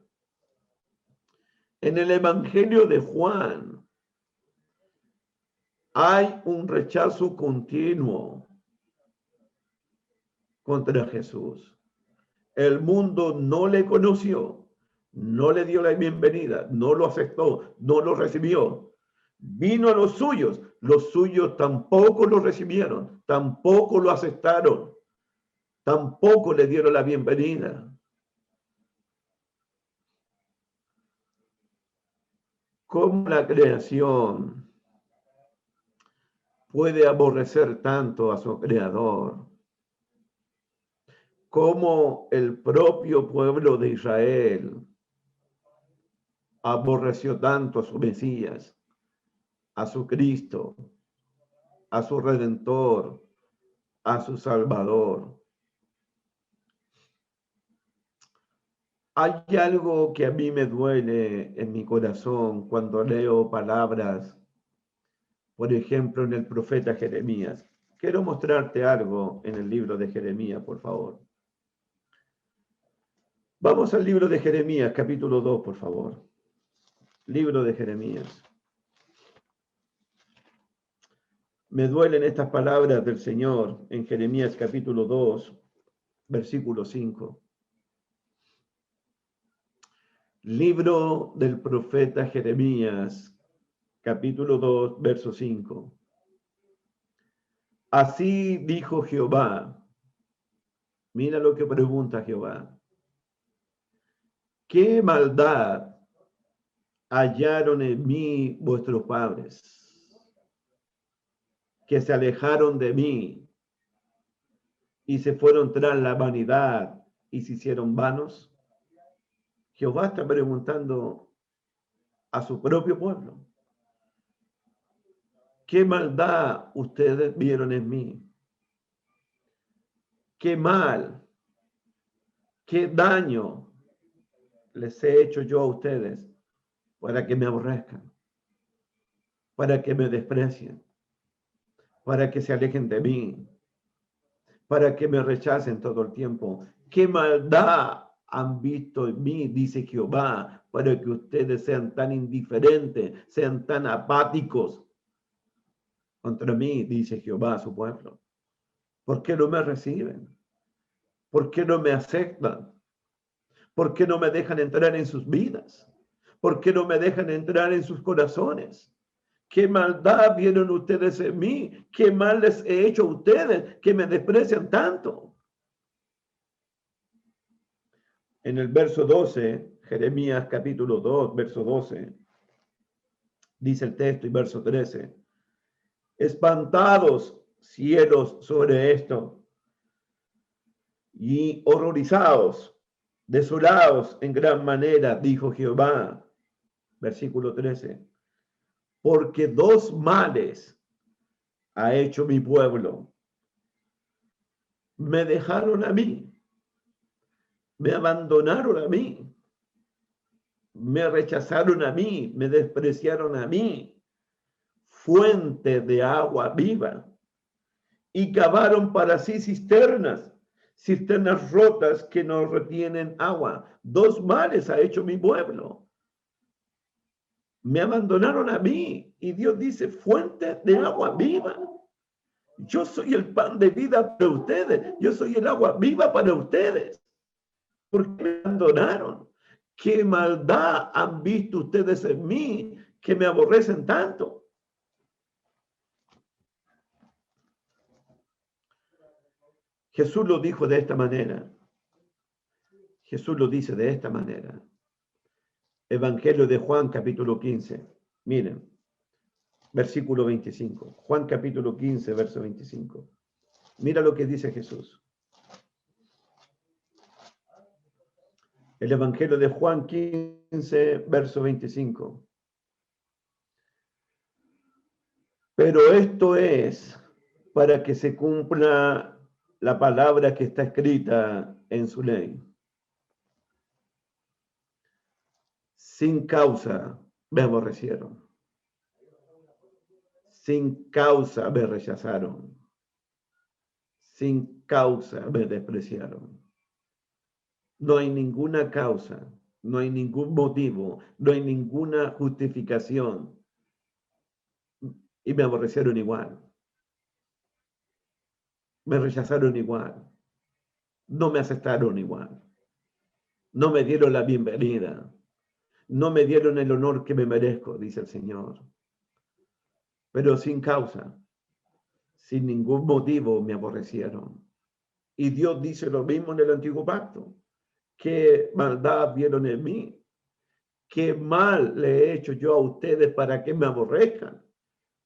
En el Evangelio de Juan hay un rechazo continuo contra Jesús. El mundo no le conoció, no le dio la bienvenida, no lo aceptó, no lo recibió. Vino a los suyos tampoco lo recibieron, tampoco lo aceptaron, tampoco le dieron la bienvenida. ¿Cómo la creación puede aborrecer tanto a su creador? ¿Cómo el propio pueblo de Israel aborreció tanto a su Mesías, a su Cristo, a su Redentor, a su Salvador? Hay algo que a mí me duele en mi corazón cuando leo palabras, por ejemplo, en el profeta Jeremías. Quiero mostrarte algo en el libro de Jeremías, por favor. Vamos al libro de Jeremías, capítulo 2, por favor. Libro de Jeremías. Me duelen estas palabras del Señor en Jeremías, capítulo 2, versículo 5. Libro del profeta Jeremías, capítulo 2, verso 5. Así dijo Jehová. Mira lo que pregunta Jehová. ¿Qué maldad hallaron en mí vuestros padres, que se alejaron de mí y se fueron tras la vanidad y se hicieron vanos? Jehová está preguntando a su propio pueblo. ¿Qué maldad ustedes vieron en mí? ¿Qué mal, qué daño les he hecho yo a ustedes para que me aborrezcan, para que me desprecien, para que se alejen de mí, para que me rechacen todo el tiempo? ¿Qué maldad han visto en mí, dice Jehová, para que ustedes sean tan indiferentes, sean tan apáticos contra mí, dice Jehová a su pueblo? ¿Por qué no me reciben? ¿Por qué no me aceptan? ¿Por qué no me dejan entrar en sus vidas? ¿Por qué no me dejan entrar en sus corazones? ¿Qué maldad vieron ustedes en mí? ¿Qué mal les he hecho a ustedes que me desprecian tanto? En el verso 12, Jeremías capítulo 2, verso 12, dice el texto, y verso 13: espantados cielos sobre esto, y horrorizados, desolados en gran manera, dijo Jehová. Versículo 13: porque dos males ha hecho mi pueblo. Me dejaron a mí, me abandonaron a mí, me rechazaron a mí, me despreciaron a mí, fuente de agua viva, y cavaron para sí cisternas, cisternas rotas que no retienen agua. Dos males ha hecho mi pueblo. Me abandonaron a mí, y Dios dice, fuente de agua viva. Yo soy el pan de vida para ustedes, yo soy el agua viva para ustedes. ¿Por qué me abandonaron? ¿Qué maldad han visto ustedes en mí que me aborrecen tanto? Jesús lo dijo de esta manera. Jesús lo dice de esta manera. Evangelio de Juan, capítulo 15. Miren, versículo 25. Juan, capítulo 15, verso 25. Mira lo que dice Jesús. El Evangelio de Juan 15, verso 25. Pero esto es para que se cumpla la palabra que está escrita en su ley. Sin causa me aborrecieron. Sin causa me rechazaron. Sin causa me despreciaron. No hay ninguna causa, no hay ningún motivo, no hay ninguna justificación. Y me aborrecieron igual. Me rechazaron igual. No me aceptaron igual. No me dieron la bienvenida. No me dieron el honor que me merezco, dice el Señor. Pero sin causa, sin ningún motivo me aborrecieron. Y Dios dice lo mismo en el Antiguo Pacto. ¿Qué maldad vieron en mí? ¿Qué mal le he hecho yo a ustedes para que me aborrezcan?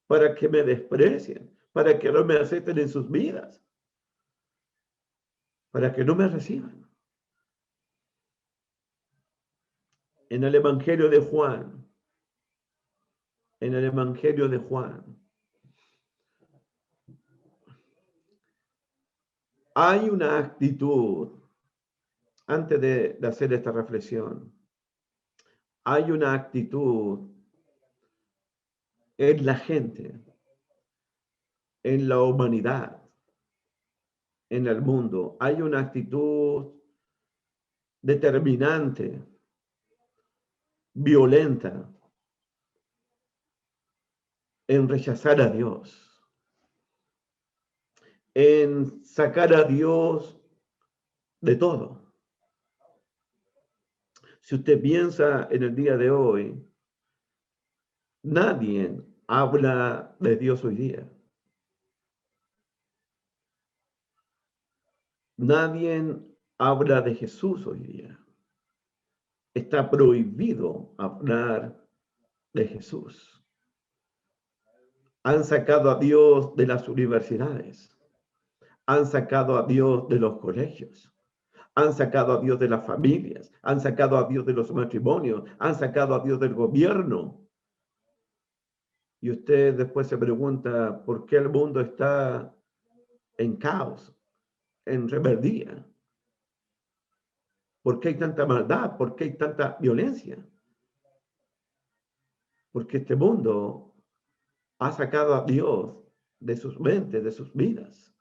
Para que me desprecien, para que no me acepten en sus vidas, para que no me reciban. En el Evangelio de Juan, hay una actitud, antes de hacer esta reflexión, hay una actitud en la gente, en la humanidad, en el mundo. Hay una actitud determinante, violenta, en rechazar a Dios, en sacar a Dios de todo. Si usted piensa en el día de hoy, nadie habla de Dios hoy día. Nadie habla de Jesús hoy día. Está prohibido hablar de Jesús. Han sacado a Dios de las universidades. Han sacado a Dios de los colegios. Han sacado a Dios de las familias, han sacado a Dios de los matrimonios, han sacado a Dios del gobierno. Y usted después se pregunta por qué el mundo está en caos, en rebeldía. ¿Por qué hay tanta maldad? ¿Por qué hay tanta violencia? Porque este mundo ha sacado a Dios de sus mentes, de sus vidas.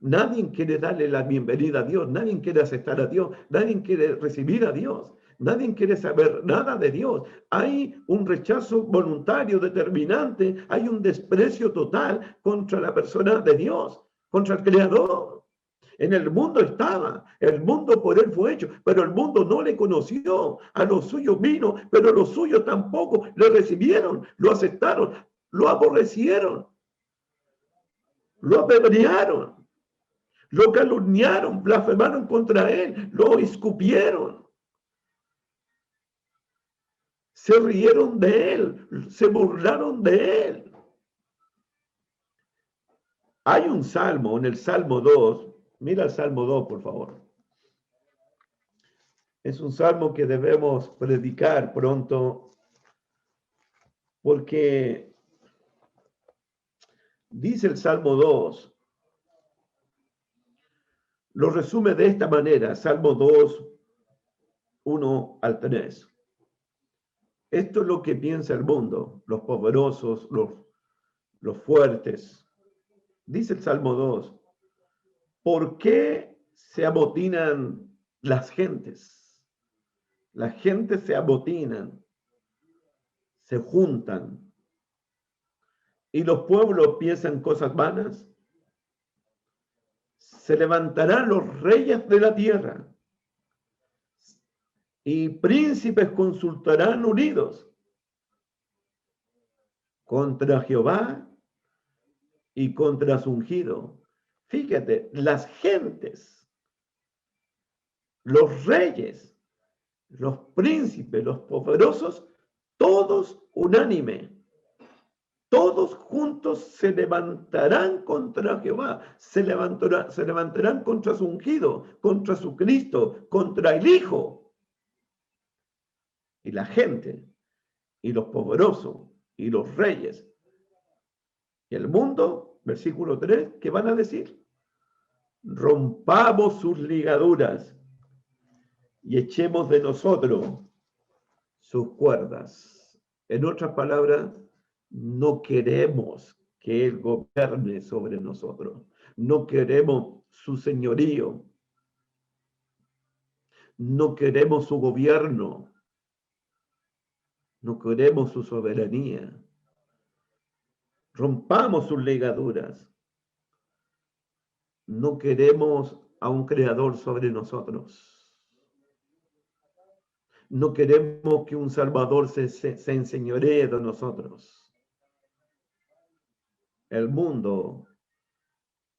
Nadie quiere darle la bienvenida a Dios, nadie quiere aceptar a Dios, nadie quiere recibir a Dios, nadie quiere saber nada de Dios. Hay un rechazo voluntario, determinante, hay un desprecio total contra la persona de Dios, contra el Creador. En el mundo estaba, el mundo por él fue hecho, pero el mundo no le conoció. A los suyos vino, pero los suyos tampoco le recibieron, lo aceptaron, lo aborrecieron, lo apedrearon, lo calumniaron, blasfemaron contra él, lo escupieron, se rieron de él, se burlaron de él. Hay un salmo, en el Salmo 2, mira el Salmo 2, por favor. Es un salmo que debemos predicar pronto, porque dice el Salmo 2, lo resume de esta manera, Salmo 2, 1 al 3. Esto es lo que piensa el mundo, los poderosos, los fuertes. Dice el Salmo 2, ¿por qué se amotinan las gentes? Las gentes se amotinan, se juntan, y los pueblos piensan cosas vanas. Se levantarán los reyes de la tierra, y príncipes consultarán unidos contra Jehová y contra su ungido. Fíjate, las gentes, los reyes, los príncipes, los poderosos, todos unánime, todos juntos se levantarán contra Jehová, se levantarán contra su ungido, contra su Cristo, contra el Hijo. Y la gente, y los poderosos, y los reyes, y el mundo, versículo 3, ¿qué van a decir? Rompamos sus ligaduras y echemos de nosotros sus cuerdas. En otras palabras, no queremos que Él gobierne sobre nosotros. No queremos su señorío. No queremos su gobierno. No queremos su soberanía. Rompamos sus ligaduras. No queremos a un creador sobre nosotros. No queremos que un Salvador se enseñoree de nosotros. El mundo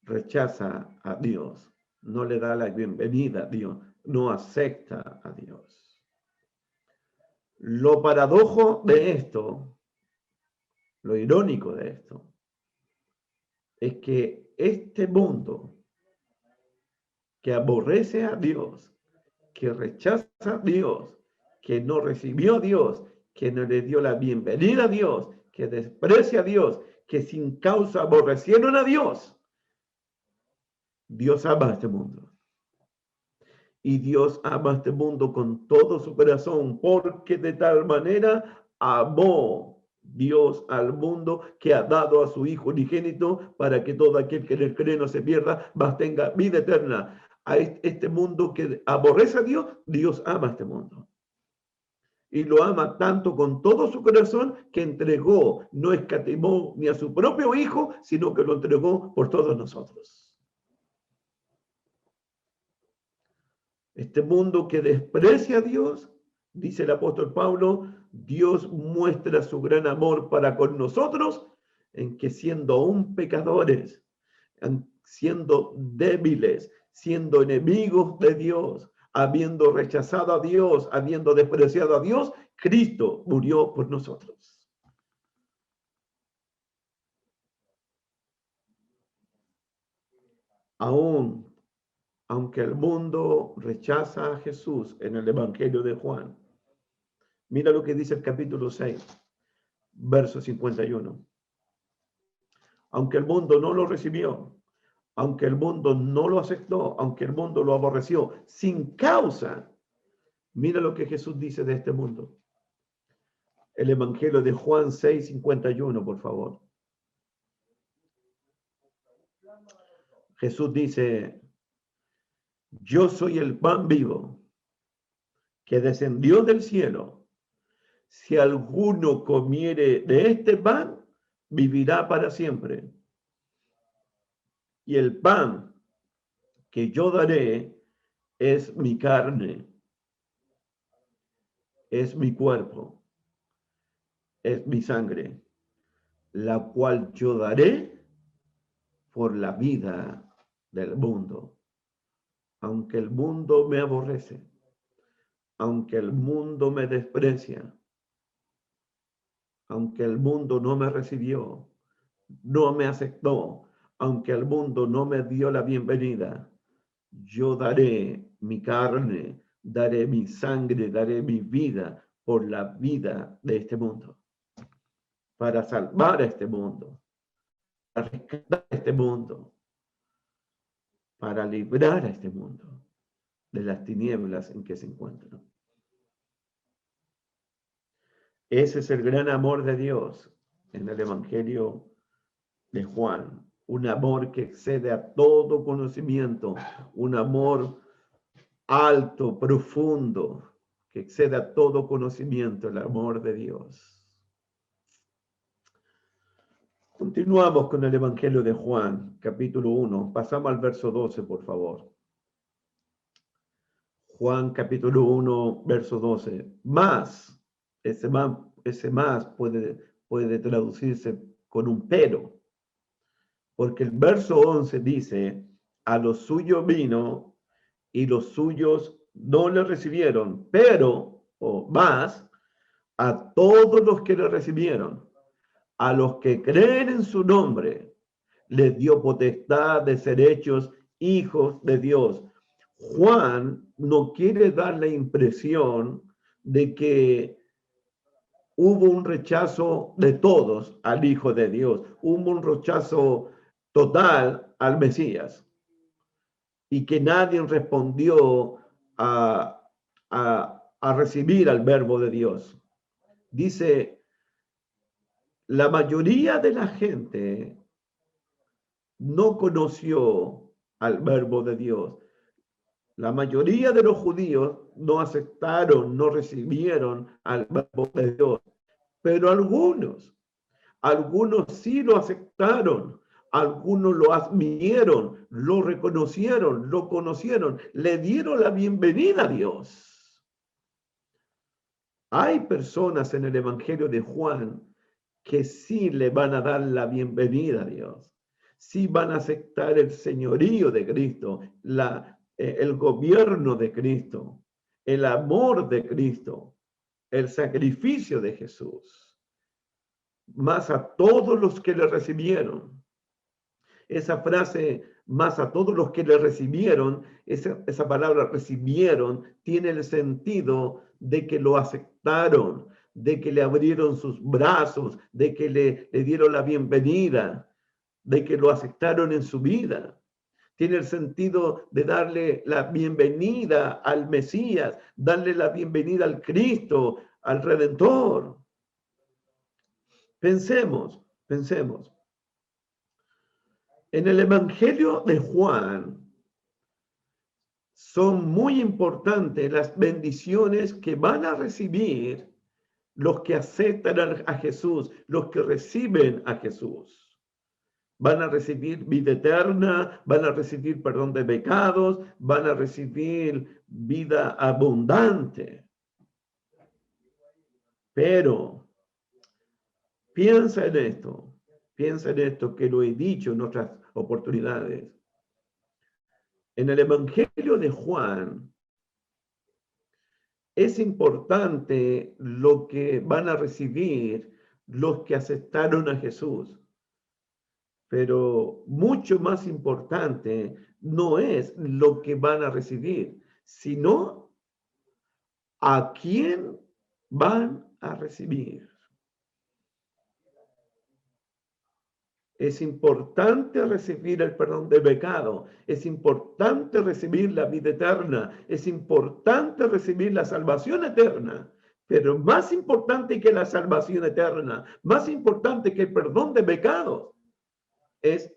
rechaza a Dios, no le da la bienvenida a Dios, no acepta a Dios. Lo paradojo de esto, lo irónico de esto, es que este mundo que aborrece a Dios, que rechaza a Dios, que no recibió a Dios, que no le dio la bienvenida a Dios, que desprecia a Dios, que sin causa aborrecieron a Dios. Dios ama a este mundo. Y Dios ama a este mundo con todo su corazón, porque de tal manera amó Dios al mundo que ha dado a su Hijo unigénito para que todo aquel que en él cree no se pierda, mas tenga vida eterna. A este mundo que aborrece a Dios, Dios ama a este mundo. Y lo ama tanto con todo su corazón que entregó, no escatimó ni a su propio Hijo, sino que lo entregó por todos nosotros. Este mundo que desprecia a Dios, dice el apóstol Pablo, Dios muestra su gran amor para con nosotros en que siendo aún pecadores, siendo débiles, siendo enemigos de Dios, habiendo rechazado a Dios, habiendo despreciado a Dios, Cristo murió por nosotros. Aún aunque el mundo rechaza a Jesús en el Evangelio de Juan. Mira lo que dice el capítulo 6, verso 51. Aunque el mundo no lo recibió, aunque el mundo no lo aceptó, aunque el mundo lo aborreció, sin causa, mira lo que Jesús dice de este mundo. El Evangelio de Juan 6, 51, por favor. Jesús dice, yo soy el pan vivo que descendió del cielo. Si alguno comiere de este pan, vivirá para siempre. Y el pan que yo daré es mi carne, es mi cuerpo, es mi sangre, la cual yo daré por la vida del mundo. Aunque el mundo me aborrece, aunque el mundo me desprecia, aunque el mundo no me recibió, no me aceptó, aunque el mundo no me dio la bienvenida, yo daré mi carne, daré mi sangre, daré mi vida por la vida de este mundo, para salvar a este mundo, para rescatar a este mundo, para librar a este mundo de las tinieblas en que se encuentran. Ese es el gran amor de Dios en el Evangelio de Juan, un amor que excede a todo conocimiento, un amor alto, profundo, que excede a todo conocimiento, el amor de Dios. Continuamos con el Evangelio de Juan, capítulo 1. Pasamos al verso 12, por favor. Juan, capítulo 1, verso 12. Más, ese más puede traducirse con un pero, porque el verso 11 dice, a los suyos vino y los suyos no le recibieron, pero, o más, a todos los que le recibieron, a los que creen en su nombre, les dio potestad de ser hechos hijos de Dios. Juan no quiere dar la impresión de que hubo un rechazo de todos al Hijo de Dios, hubo un rechazo total al Mesías y que nadie respondió a recibir al Verbo de Dios. Dice, la mayoría de la gente no conoció al Verbo de Dios. La mayoría de los judíos no aceptaron, no recibieron al Verbo de Dios, pero algunos sí lo aceptaron, algunos lo admitieron, lo reconocieron, lo conocieron, le dieron la bienvenida a Dios. Hay personas en el Evangelio de Juan que sí le van a dar la bienvenida a Dios, sí van a aceptar el señorío de Cristo, el gobierno de Cristo, el amor de Cristo, el sacrificio de Jesús. Más a todos los que le recibieron. Esa frase, más a todos los que le recibieron, esa palabra recibieron, tiene el sentido de que lo aceptaron, de que le abrieron sus brazos, de que le dieron la bienvenida, de que lo aceptaron en su vida. Tiene el sentido de darle la bienvenida al Mesías, darle la bienvenida al Cristo, al Redentor. Pensemos. En el Evangelio de Juan son muy importantes las bendiciones que van a recibir los que aceptan a Jesús, los que reciben a Jesús. Van a recibir vida eterna, van a recibir perdón de pecados, van a recibir vida abundante. Pero piensa en esto que lo he dicho en otras oportunidades. En el Evangelio de Juan es importante lo que van a recibir los que aceptaron a Jesús. Pero mucho más importante no es lo que van a recibir, sino a quién van a recibir. Es importante recibir el perdón del pecado. Es importante recibir la vida eterna. Es importante recibir la salvación eterna. Pero más importante que la salvación eterna, más importante que el perdón de pecados, es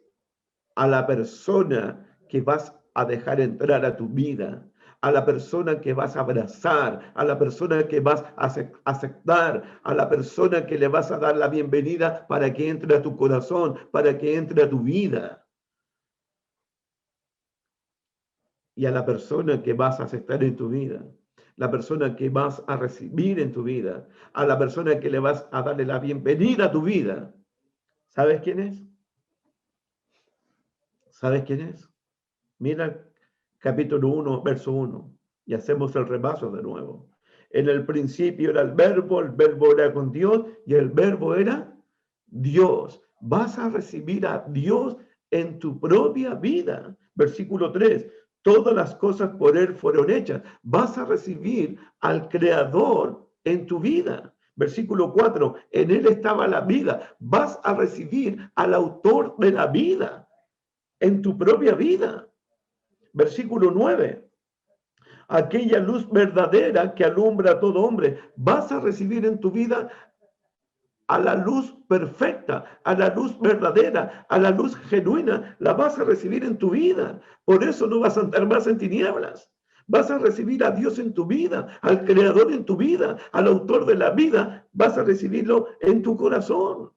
a la persona que vas a dejar entrar a tu vida, a la persona que vas a abrazar, a la persona que vas a aceptar, a la persona que le vas a dar la bienvenida para que entre a tu corazón, para que entre a tu vida. Y a la persona que vas a aceptar en tu vida, la persona que vas a recibir en tu vida, a la persona que le vas a darle la bienvenida a tu vida. ¿Sabes quién es? ¿Sabes quién es? Mira capítulo 1, verso 1, y hacemos el repaso de nuevo. En el principio era el verbo era con Dios, y el verbo era Dios. Vas a recibir a Dios en tu propia vida. Versículo 3, todas las cosas por Él fueron hechas. Vas a recibir al Creador en tu vida. Versículo 4, en Él estaba la vida. Vas a recibir al autor de la vida en tu propia vida. Versículo 9. Aquella luz verdadera que alumbra a todo hombre, vas a recibir en tu vida a la luz perfecta, a la luz verdadera, a la luz genuina, la vas a recibir en tu vida. Por eso no vas a andar más en tinieblas. Vas a recibir a Dios en tu vida, al Creador en tu vida, al autor de la vida, vas a recibirlo en tu corazón.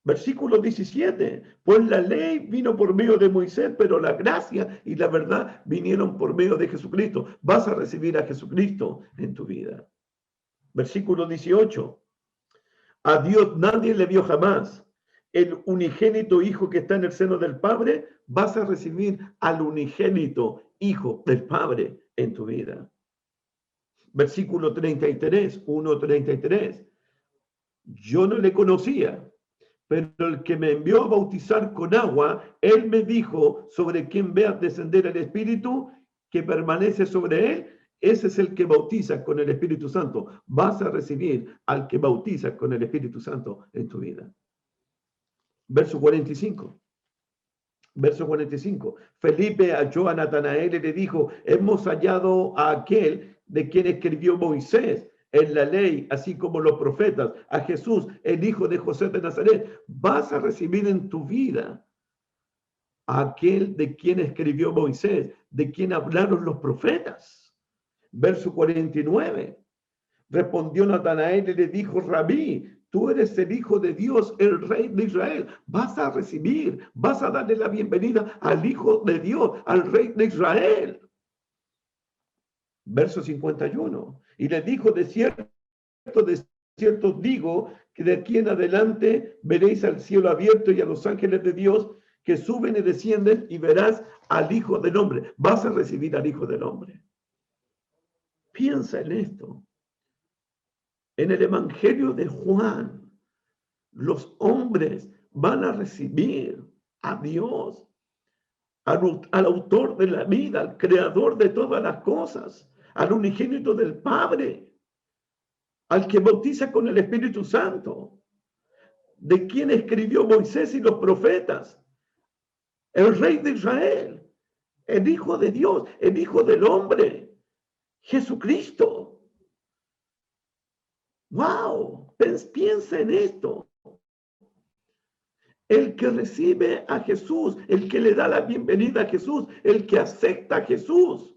Versículo 17, pues la ley vino por medio de Moisés, pero la gracia y la verdad vinieron por medio de Jesucristo. Vas a recibir a Jesucristo en tu vida. Versículo 18, a Dios nadie le vio jamás. El unigénito Hijo que está en el seno del Padre, vas a recibir al unigénito Hijo del Padre en tu vida. Versículo 33, 1:33, yo no le conocía, pero el que me envió a bautizar con agua, él me dijo, sobre quien veas descender el Espíritu, que permanece sobre él, ese es el que bautiza con el Espíritu Santo. Vas a recibir al que bautiza con el Espíritu Santo en tu vida. Verso 45. Verso 45. Felipe halló a Natanael y le dijo, hemos hallado a aquel de quien escribió Moisés en la ley, así como los profetas, a Jesús, el hijo de José de Nazaret. Vas a recibir en tu vida a aquel de quien escribió Moisés, de quien hablaron los profetas. Verso 49. Respondió Natanael y le dijo, Rabí, tú eres el Hijo de Dios, el Rey de Israel. Vas a recibir, vas a darle la bienvenida al Hijo de Dios, al Rey de Israel. Verso 51. Y le dijo, de cierto digo, que de aquí en adelante veréis al cielo abierto y a los ángeles de Dios que suben y descienden, y verás al Hijo del Hombre. Vas a recibir al Hijo del Hombre. Piensa en esto. En el Evangelio de Juan, los hombres van a recibir a Dios, al autor de la vida, al creador de todas las cosas, al unigénito del Padre, al que bautiza con el Espíritu Santo, de quien escribió Moisés y los profetas, el Rey de Israel, el Hijo de Dios, el Hijo del Hombre, Jesucristo. ¡Wow! Piensa en esto. El que recibe a Jesús, el que le da la bienvenida a Jesús, el que acepta a Jesús,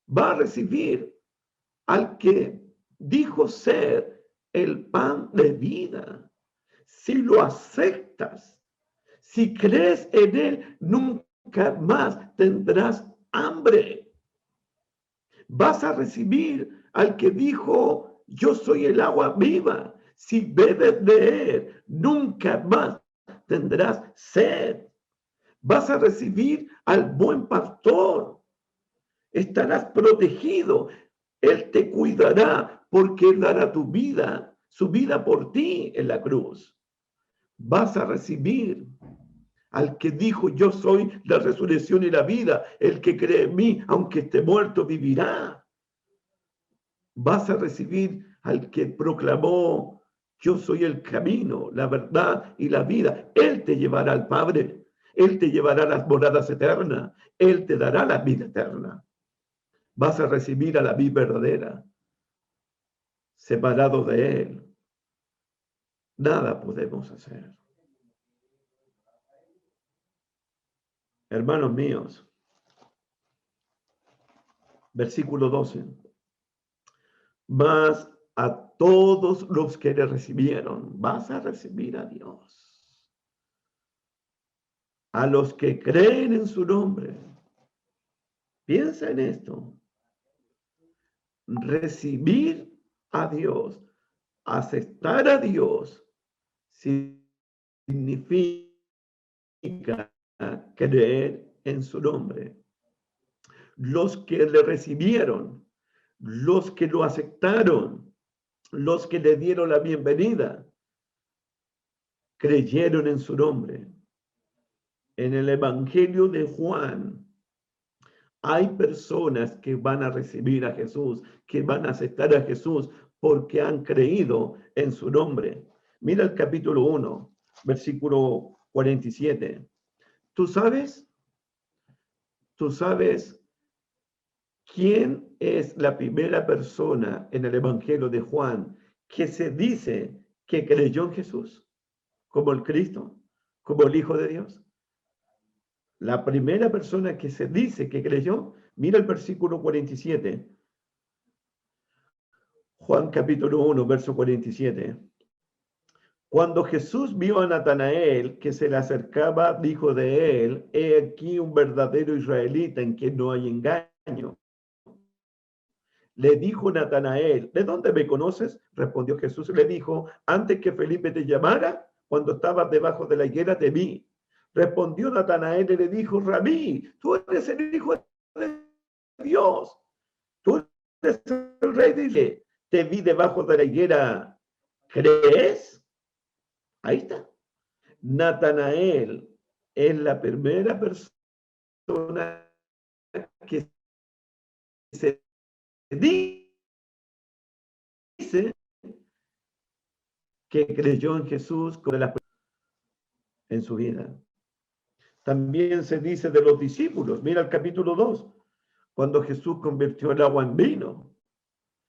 va a recibir al que dijo ser el pan de vida. Si lo aceptas, si crees en él, nunca más tendrás hambre. Vas a recibir al que dijo, yo soy el agua viva. Si bebes de él, nunca más tendrás sed. Vas a recibir al buen pastor. Estarás protegido. Él te cuidará porque él dará tu vida, su vida por ti en la cruz. Vas a recibir al que dijo: yo soy la resurrección y la vida. El que cree en mí, aunque esté muerto, vivirá. Vas a recibir al que proclamó: yo soy el camino, la verdad y la vida. Él te llevará al Padre. Él te llevará a las moradas eternas. Él te dará la vida eterna. Vas a recibir a la vida verdadera. Separado de Él, nada podemos hacer. Hermanos míos, versículo 12. Mas a todos los que le recibieron, vas a recibir a Dios. A los que creen en su nombre. Piensa en esto. Recibir a Dios, aceptar a Dios, significa creer en su nombre. Los que le recibieron, los que lo aceptaron, los que le dieron la bienvenida, creyeron en su nombre. En el Evangelio de Juan, hay personas que van a recibir a Jesús, que van a aceptar a Jesús porque han creído en su nombre. Mira el capítulo 1, versículo 47. ¿Tú sabes quién es la primera persona en el Evangelio de Juan que se dice que creyó en Jesús como el Cristo, como el Hijo de Dios? La primera persona que se dice que creyó, mira el versículo 47. Juan capítulo 1, verso 47. Cuando Jesús vio a Natanael que se le acercaba, dijo de él: he aquí un verdadero israelita en quien no hay engaño. Le dijo Natanael: ¿de dónde me conoces? Respondió Jesús, le dijo: antes que Felipe te llamara, cuando estabas debajo de la higuera, te vi. Respondió Natanael y le dijo: Rabí, tú eres el Hijo de Dios, tú eres el Rey de Israel. Te vi debajo de la higuera, ¿crees? Ahí está. Natanael es la primera persona que se dice que creyó en Jesús en su vida. También se dice de los discípulos. Mira el capítulo 2, cuando Jesús convirtió el agua en vino.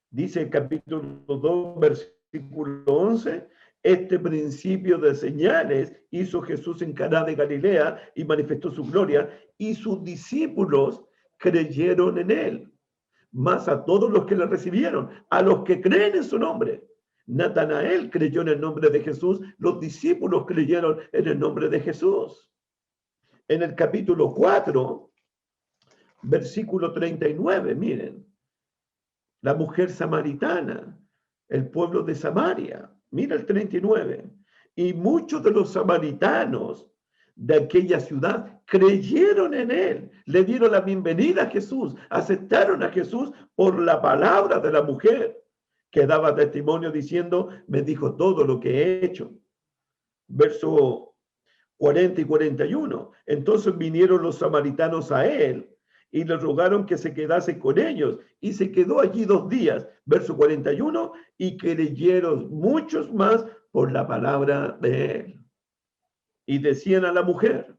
Dice el capítulo 2, versículo 11, este principio de señales hizo Jesús en Caná de Galilea y manifestó su gloria, y sus discípulos creyeron en él. Más a todos los que le recibieron, a los que creen en su nombre. Natanael creyó en el nombre de Jesús, los discípulos creyeron en el nombre de Jesús. En el capítulo 4, versículo 39, miren, la mujer samaritana, el pueblo de Samaria, mira el 39, y muchos de los samaritanos de aquella ciudad creyeron en él, le dieron la bienvenida a Jesús, aceptaron a Jesús por la palabra de la mujer, que daba testimonio diciendo: me dijo todo lo que he hecho. Verso 40 y 41. Entonces vinieron los samaritanos a él y le rogaron que se quedase con ellos, y se quedó allí 2 días. Verso 41, y creyeron muchos más por la palabra de él. Y decían a la mujer: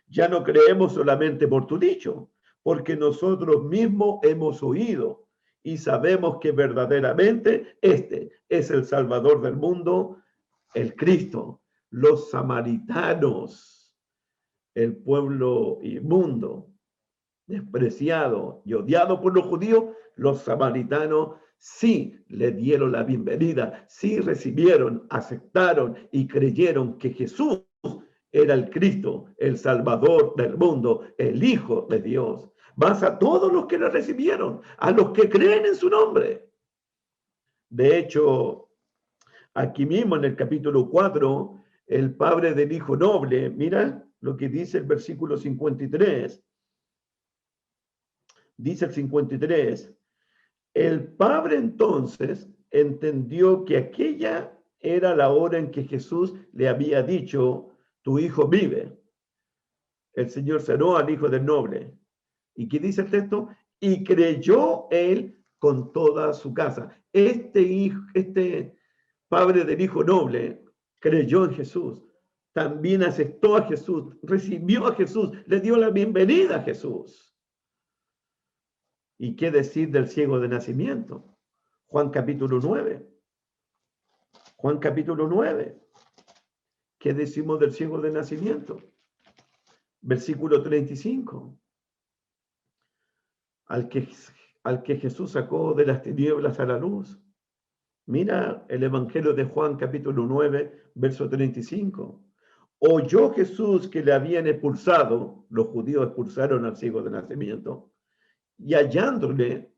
ya no creemos solamente por tu dicho, porque nosotros mismos hemos oído y sabemos que verdaderamente este es el Salvador del mundo, el Cristo. Los samaritanos, el pueblo inmundo, despreciado y odiado por los judíos, los samaritanos sí le dieron la bienvenida, sí recibieron, aceptaron y creyeron que Jesús era el Cristo, el Salvador del mundo, el Hijo de Dios. Más a todos los que le recibieron, a los que creen en su nombre. De hecho, aquí mismo en el capítulo 4, el padre del hijo noble, mira lo que dice el versículo 53. Dice el 53, el padre entonces entendió que aquella era la hora en que Jesús le había dicho, tu hijo vive. El Señor sanó al hijo del noble. ¿Y qué dice el texto? Y creyó él con toda su casa. Este padre del hijo noble creyó en Jesús. También aceptó a Jesús, recibió a Jesús, le dio la bienvenida a Jesús. ¿Y qué decir del ciego de nacimiento? Juan capítulo 9. Juan capítulo 9. ¿Qué decimos del ciego de nacimiento? Versículo 35. Al que Jesús sacó de las tinieblas a la luz. Mira el Evangelio de Juan capítulo 9, verso 35. Oyó Jesús que le habían expulsado, los judíos expulsaron al ciego de nacimiento, y hallándole,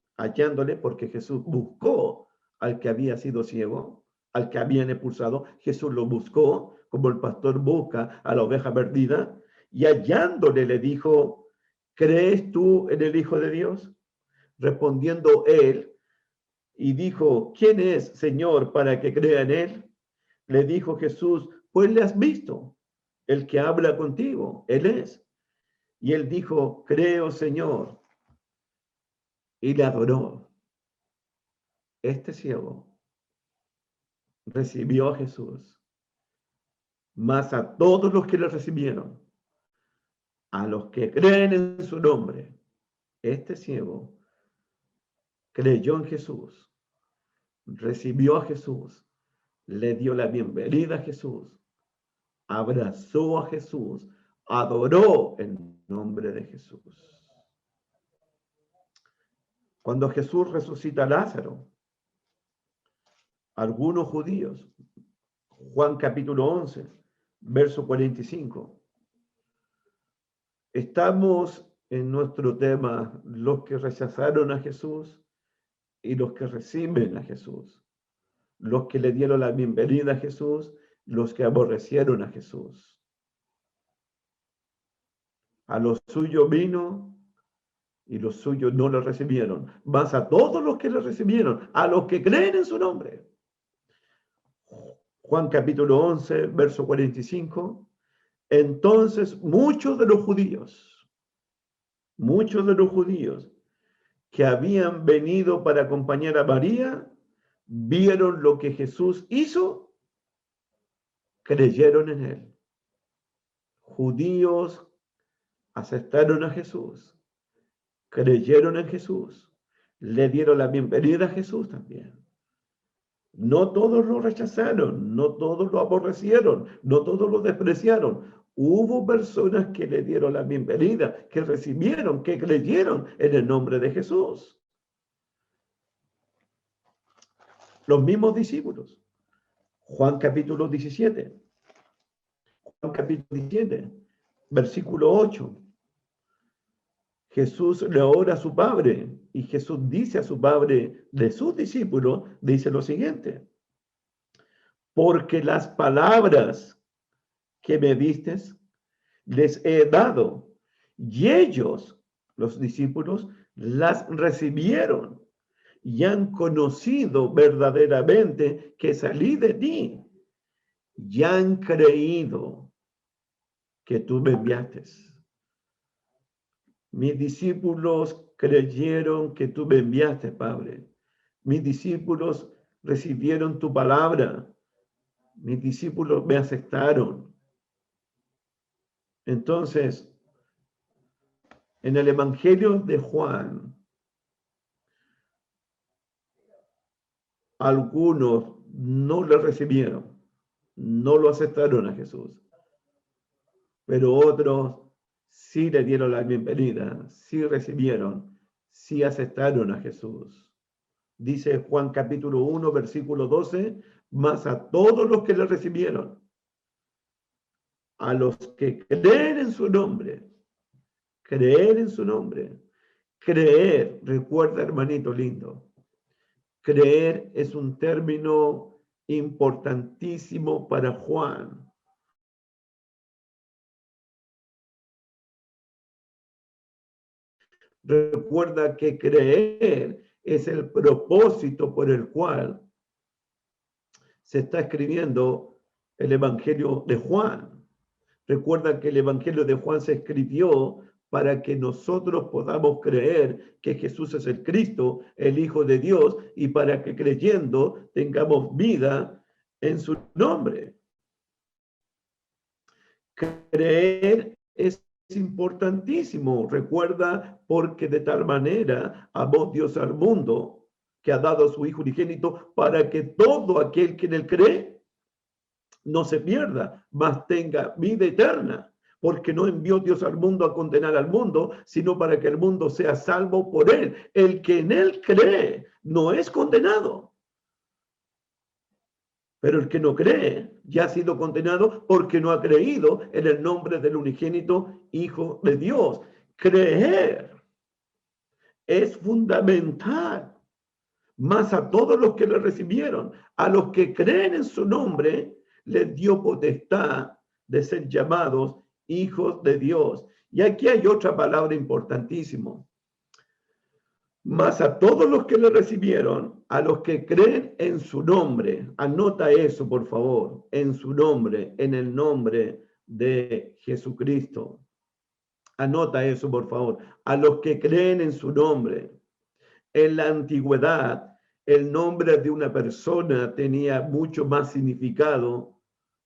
porque Jesús buscó al que había sido ciego, al que habían expulsado, Jesús lo buscó, como el pastor busca a la oveja perdida, y hallándole le dijo, ¿crees tú en el Hijo de Dios? Respondiendo él, y dijo, ¿quién es, Señor, para que crea en él? Le dijo Jesús, pues le has visto, el que habla contigo, él es. Y él dijo, creo, Señor, y le adoró. Este ciego recibió a Jesús, mas a todos los que le recibieron, a los que creen en su nombre, este ciego creyó en Jesús, recibió a Jesús, le dio la bienvenida a Jesús, abrazó a Jesús, adoró el nombre de Jesús. Cuando Jesús resucita a Lázaro, algunos judíos, Juan capítulo 11, verso 45, estamos en nuestro tema, los que rechazaron a Jesús y los que reciben a Jesús, los que le dieron la bienvenida a Jesús, los que aborrecieron a Jesús. A los suyos vino y los suyos no lo recibieron, mas a todos los que lo recibieron, a los que creen en su nombre. Juan capítulo 11, verso 45. Entonces muchos de los judíos que habían venido para acompañar a María, vieron lo que Jesús hizo, creyeron en él. Judíos aceptaron a Jesús, creyeron en Jesús, le dieron la bienvenida a Jesús también. No todos lo rechazaron, no todos lo aborrecieron, no todos lo despreciaron. Hubo personas que le dieron la bienvenida, que recibieron, que creyeron en el nombre de Jesús. Los mismos discípulos. Juan capítulo 17. Juan capítulo 17, versículo 8. Jesús le ora a su Padre y Jesús dice a su Padre de sus discípulos, dice lo siguiente: porque las palabras que me distes les he dado y ellos, los discípulos, las recibieron y han conocido verdaderamente que salí de ti y han creído que tú me enviaste. Mis discípulos creyeron que tú me enviaste, Padre. Mis discípulos recibieron tu palabra. Mis discípulos me aceptaron. Entonces, en el Evangelio de Juan, algunos no le recibieron, no lo aceptaron a Jesús, pero otros sí le dieron la bienvenida, sí recibieron, sí aceptaron a Jesús. Dice Juan capítulo 1, versículo 12, mas a todos los que le recibieron, a los que creen en su nombre, creer en su nombre, creer, recuerda hermanito lindo, creer es un término importantísimo para Juan. Recuerda que creer es el propósito por el cual se está escribiendo el Evangelio de Juan. Recuerda que el Evangelio de Juan se escribió para que nosotros podamos creer que Jesús es el Cristo, el Hijo de Dios, y para que creyendo tengamos vida en su nombre. Creer es importantísimo. Recuerda, porque de tal manera amó Dios al mundo, que ha dado a su Hijo unigénito, para que todo aquel que en él cree no se pierda, mas tenga vida eterna. Porque no envió Dios al mundo a condenar al mundo, sino para que el mundo sea salvo por él. El que en él cree no es condenado. Pero el que no cree ya ha sido condenado porque no ha creído en el nombre del unigénito Hijo de Dios. Creer es fundamental. Más a todos los que le recibieron, a los que creen en su nombre, les dio potestad de ser llamados hijos de Dios. Y aquí hay otra palabra importantísima. Más a todos los que le recibieron, a los que creen en su nombre. Anota eso, por favor. En su nombre, en el nombre de Jesucristo. Anota eso, por favor. A los que creen en su nombre. En la antigüedad, el nombre de una persona tenía mucho más significado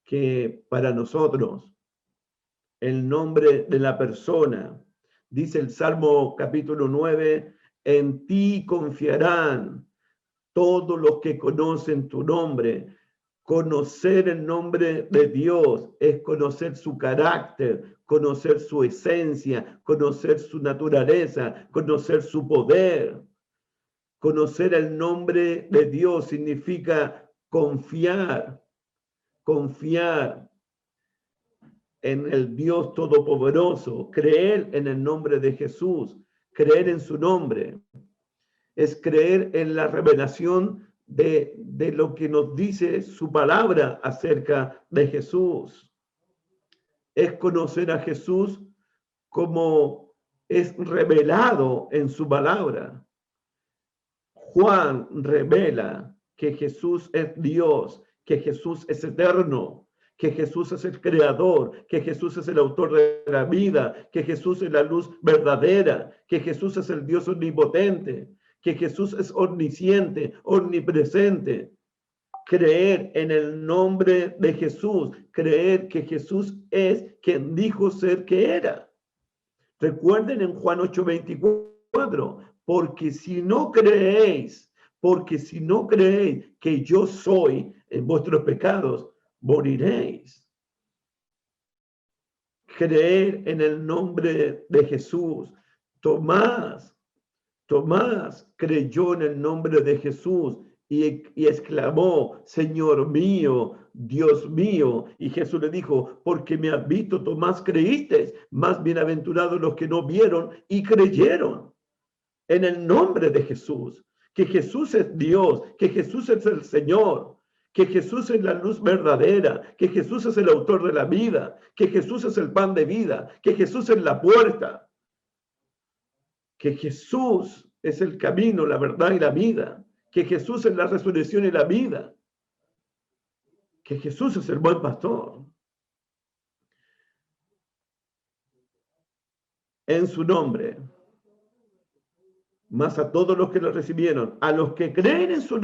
que para nosotros. El nombre de la persona. Dice el Salmo capítulo 9, en ti confiarán todos los que conocen tu nombre. Conocer el nombre de Dios es conocer su carácter, conocer su esencia, conocer su naturaleza, conocer su poder. Conocer el nombre de Dios significa confiar en el Dios Todopoderoso, creer en el nombre de Jesús, creer en su nombre. Es creer en la revelación de lo que nos dice su palabra acerca de Jesús. Es conocer a Jesús como es revelado en su palabra. Juan revela que Jesús es Dios, que Jesús es eterno, que Jesús es el creador, que Jesús es el autor de la vida, que Jesús es la luz verdadera, que Jesús es el Dios omnipotente, que Jesús es omnisciente, omnipresente. Creer en el nombre de Jesús, creer que Jesús es quien dijo ser que era. Recuerden en Juan 8:24, porque si no creéis que yo soy en vuestros pecados, moriréis. Creer en el nombre de Jesús. Tomás creyó en el nombre de Jesús y exclamó, Señor mío, Dios mío. Y Jesús le dijo, porque me has visto, Tomás, creíste. Más bienaventurados los que no vieron y creyeron. En el nombre de Jesús, que Jesús es Dios, que Jesús es el Señor, que Jesús es la luz verdadera, que Jesús es el autor de la vida, que Jesús es el pan de vida, que Jesús es la puerta, que Jesús es el camino, la verdad y la vida, que Jesús es la resurrección y la vida, que Jesús es el buen pastor. En su nombre, más a todos los que lo recibieron, a los que creen en su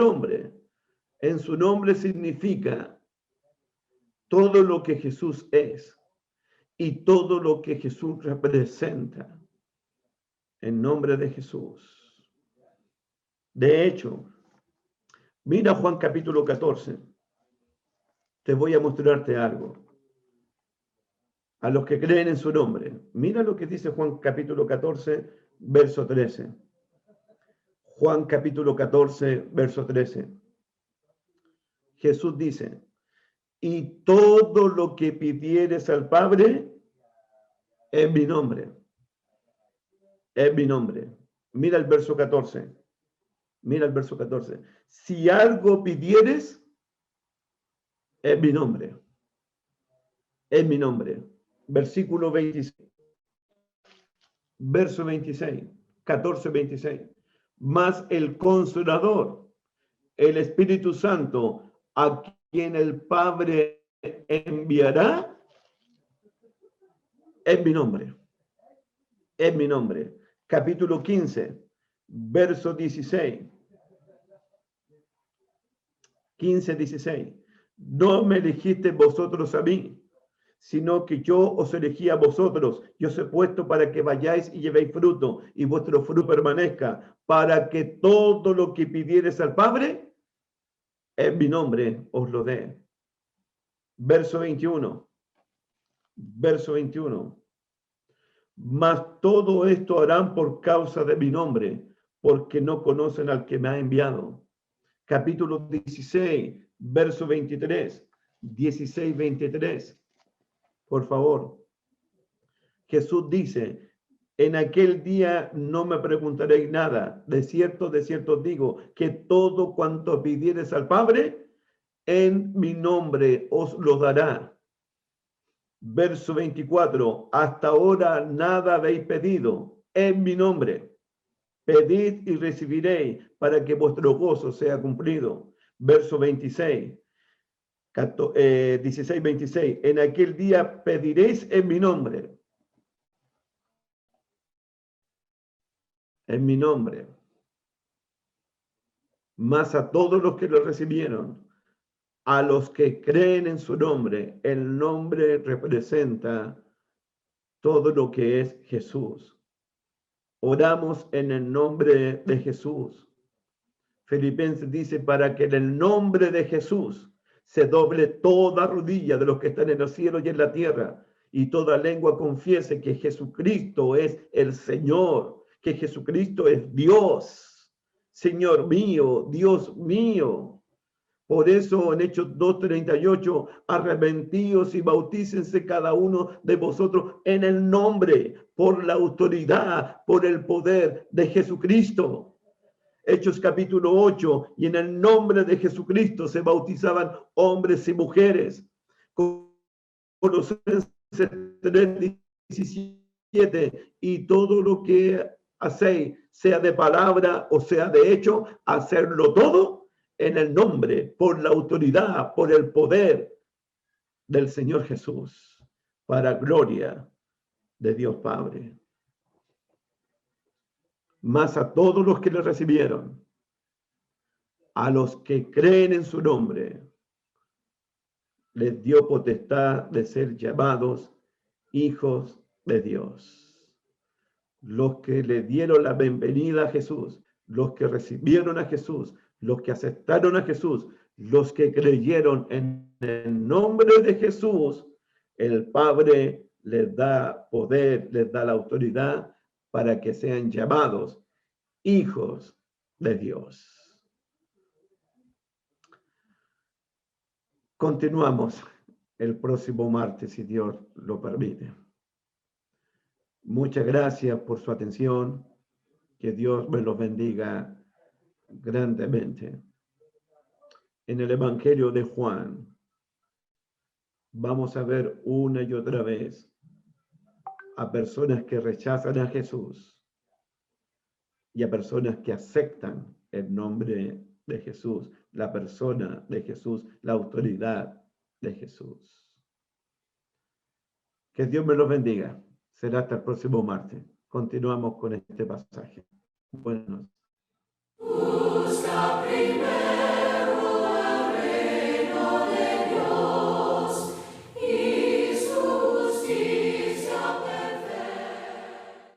nombre significa todo lo que Jesús es y todo lo que Jesús representa. En nombre de Jesús. De hecho, mira Juan capítulo 14. Te voy a mostrarte algo. A los que creen en su nombre. Mira lo que dice Juan capítulo 14, verso 13. Juan capítulo 14, verso 13. Jesús dice, y todo lo que pidieres al Padre en mi nombre. En mi nombre. Mira el verso 14. Mira el verso 14. Si algo pidieres en mi nombre. En mi nombre. Versículo 26. Verso 26. 14, 26. Mas el Consolador, el Espíritu Santo, a quien el Padre enviará en mi nombre. En mi nombre. Capítulo 15, verso 16. 15, 16. No me elegiste vosotros a mí, sino que yo os elegí a vosotros. Yo os he puesto para que vayáis y llevéis fruto, y vuestro fruto permanezca, para que todo lo que pidiereis al Padre, en mi nombre os lo dé. Verso 21. Verso 21. Mas todo esto harán por causa de mi nombre, porque no conocen al que me ha enviado. Capítulo 16, verso 23. 16, 23. Por favor. Jesús dice, en aquel día no me preguntaréis nada. De cierto os digo, que todo cuanto pidiereis al Padre, en mi nombre os lo dará. Verso 24, hasta ahora nada habéis pedido en mi nombre. Pedid y recibiréis para que vuestro gozo sea cumplido. Verso 26, 16, 26, en aquel día pediréis en mi nombre. En mi nombre. Mas a todos los que lo recibieron, a los que creen en su nombre, el nombre representa todo lo que es Jesús. Oramos en el nombre de Jesús. Filipenses dice, para que en el nombre de Jesús se doble toda rodilla de los que están en los cielos y en la tierra, y toda lengua confiese que Jesucristo es el Señor, que Jesucristo es Dios, Señor mío, Dios mío. Por eso en Hechos 2:38, arrepentíos y bautícense cada uno de vosotros en el nombre, por la autoridad, por el poder de Jesucristo. Hechos capítulo 8, y en el nombre de Jesucristo se bautizaban hombres y mujeres. Colosenses 3:17, y todo lo que hacéis, sea de palabra o sea de hecho, hacerlo todo en el nombre, por la autoridad, por el poder del Señor Jesús, para gloria de Dios Padre. Mas a todos los que le recibieron, a los que creen en su nombre, les dio potestad de ser llamados hijos de Dios. Los que le dieron la bienvenida a Jesús, los que recibieron a Jesús, los que aceptaron a Jesús, los que creyeron en el nombre de Jesús, el Padre les da poder, les da la autoridad para que sean llamados hijos de Dios. Continuamos el próximo martes, si Dios lo permite. Muchas gracias por su atención. Que Dios me los bendiga grandemente. En el Evangelio de Juan, vamos a ver una y otra vez a personas que rechazan a Jesús y a personas que aceptan el nombre de Jesús, la persona de Jesús, la autoridad de Jesús. Que Dios me los bendiga. Será hasta el próximo martes. Continuamos con este pasaje. Buenas noches.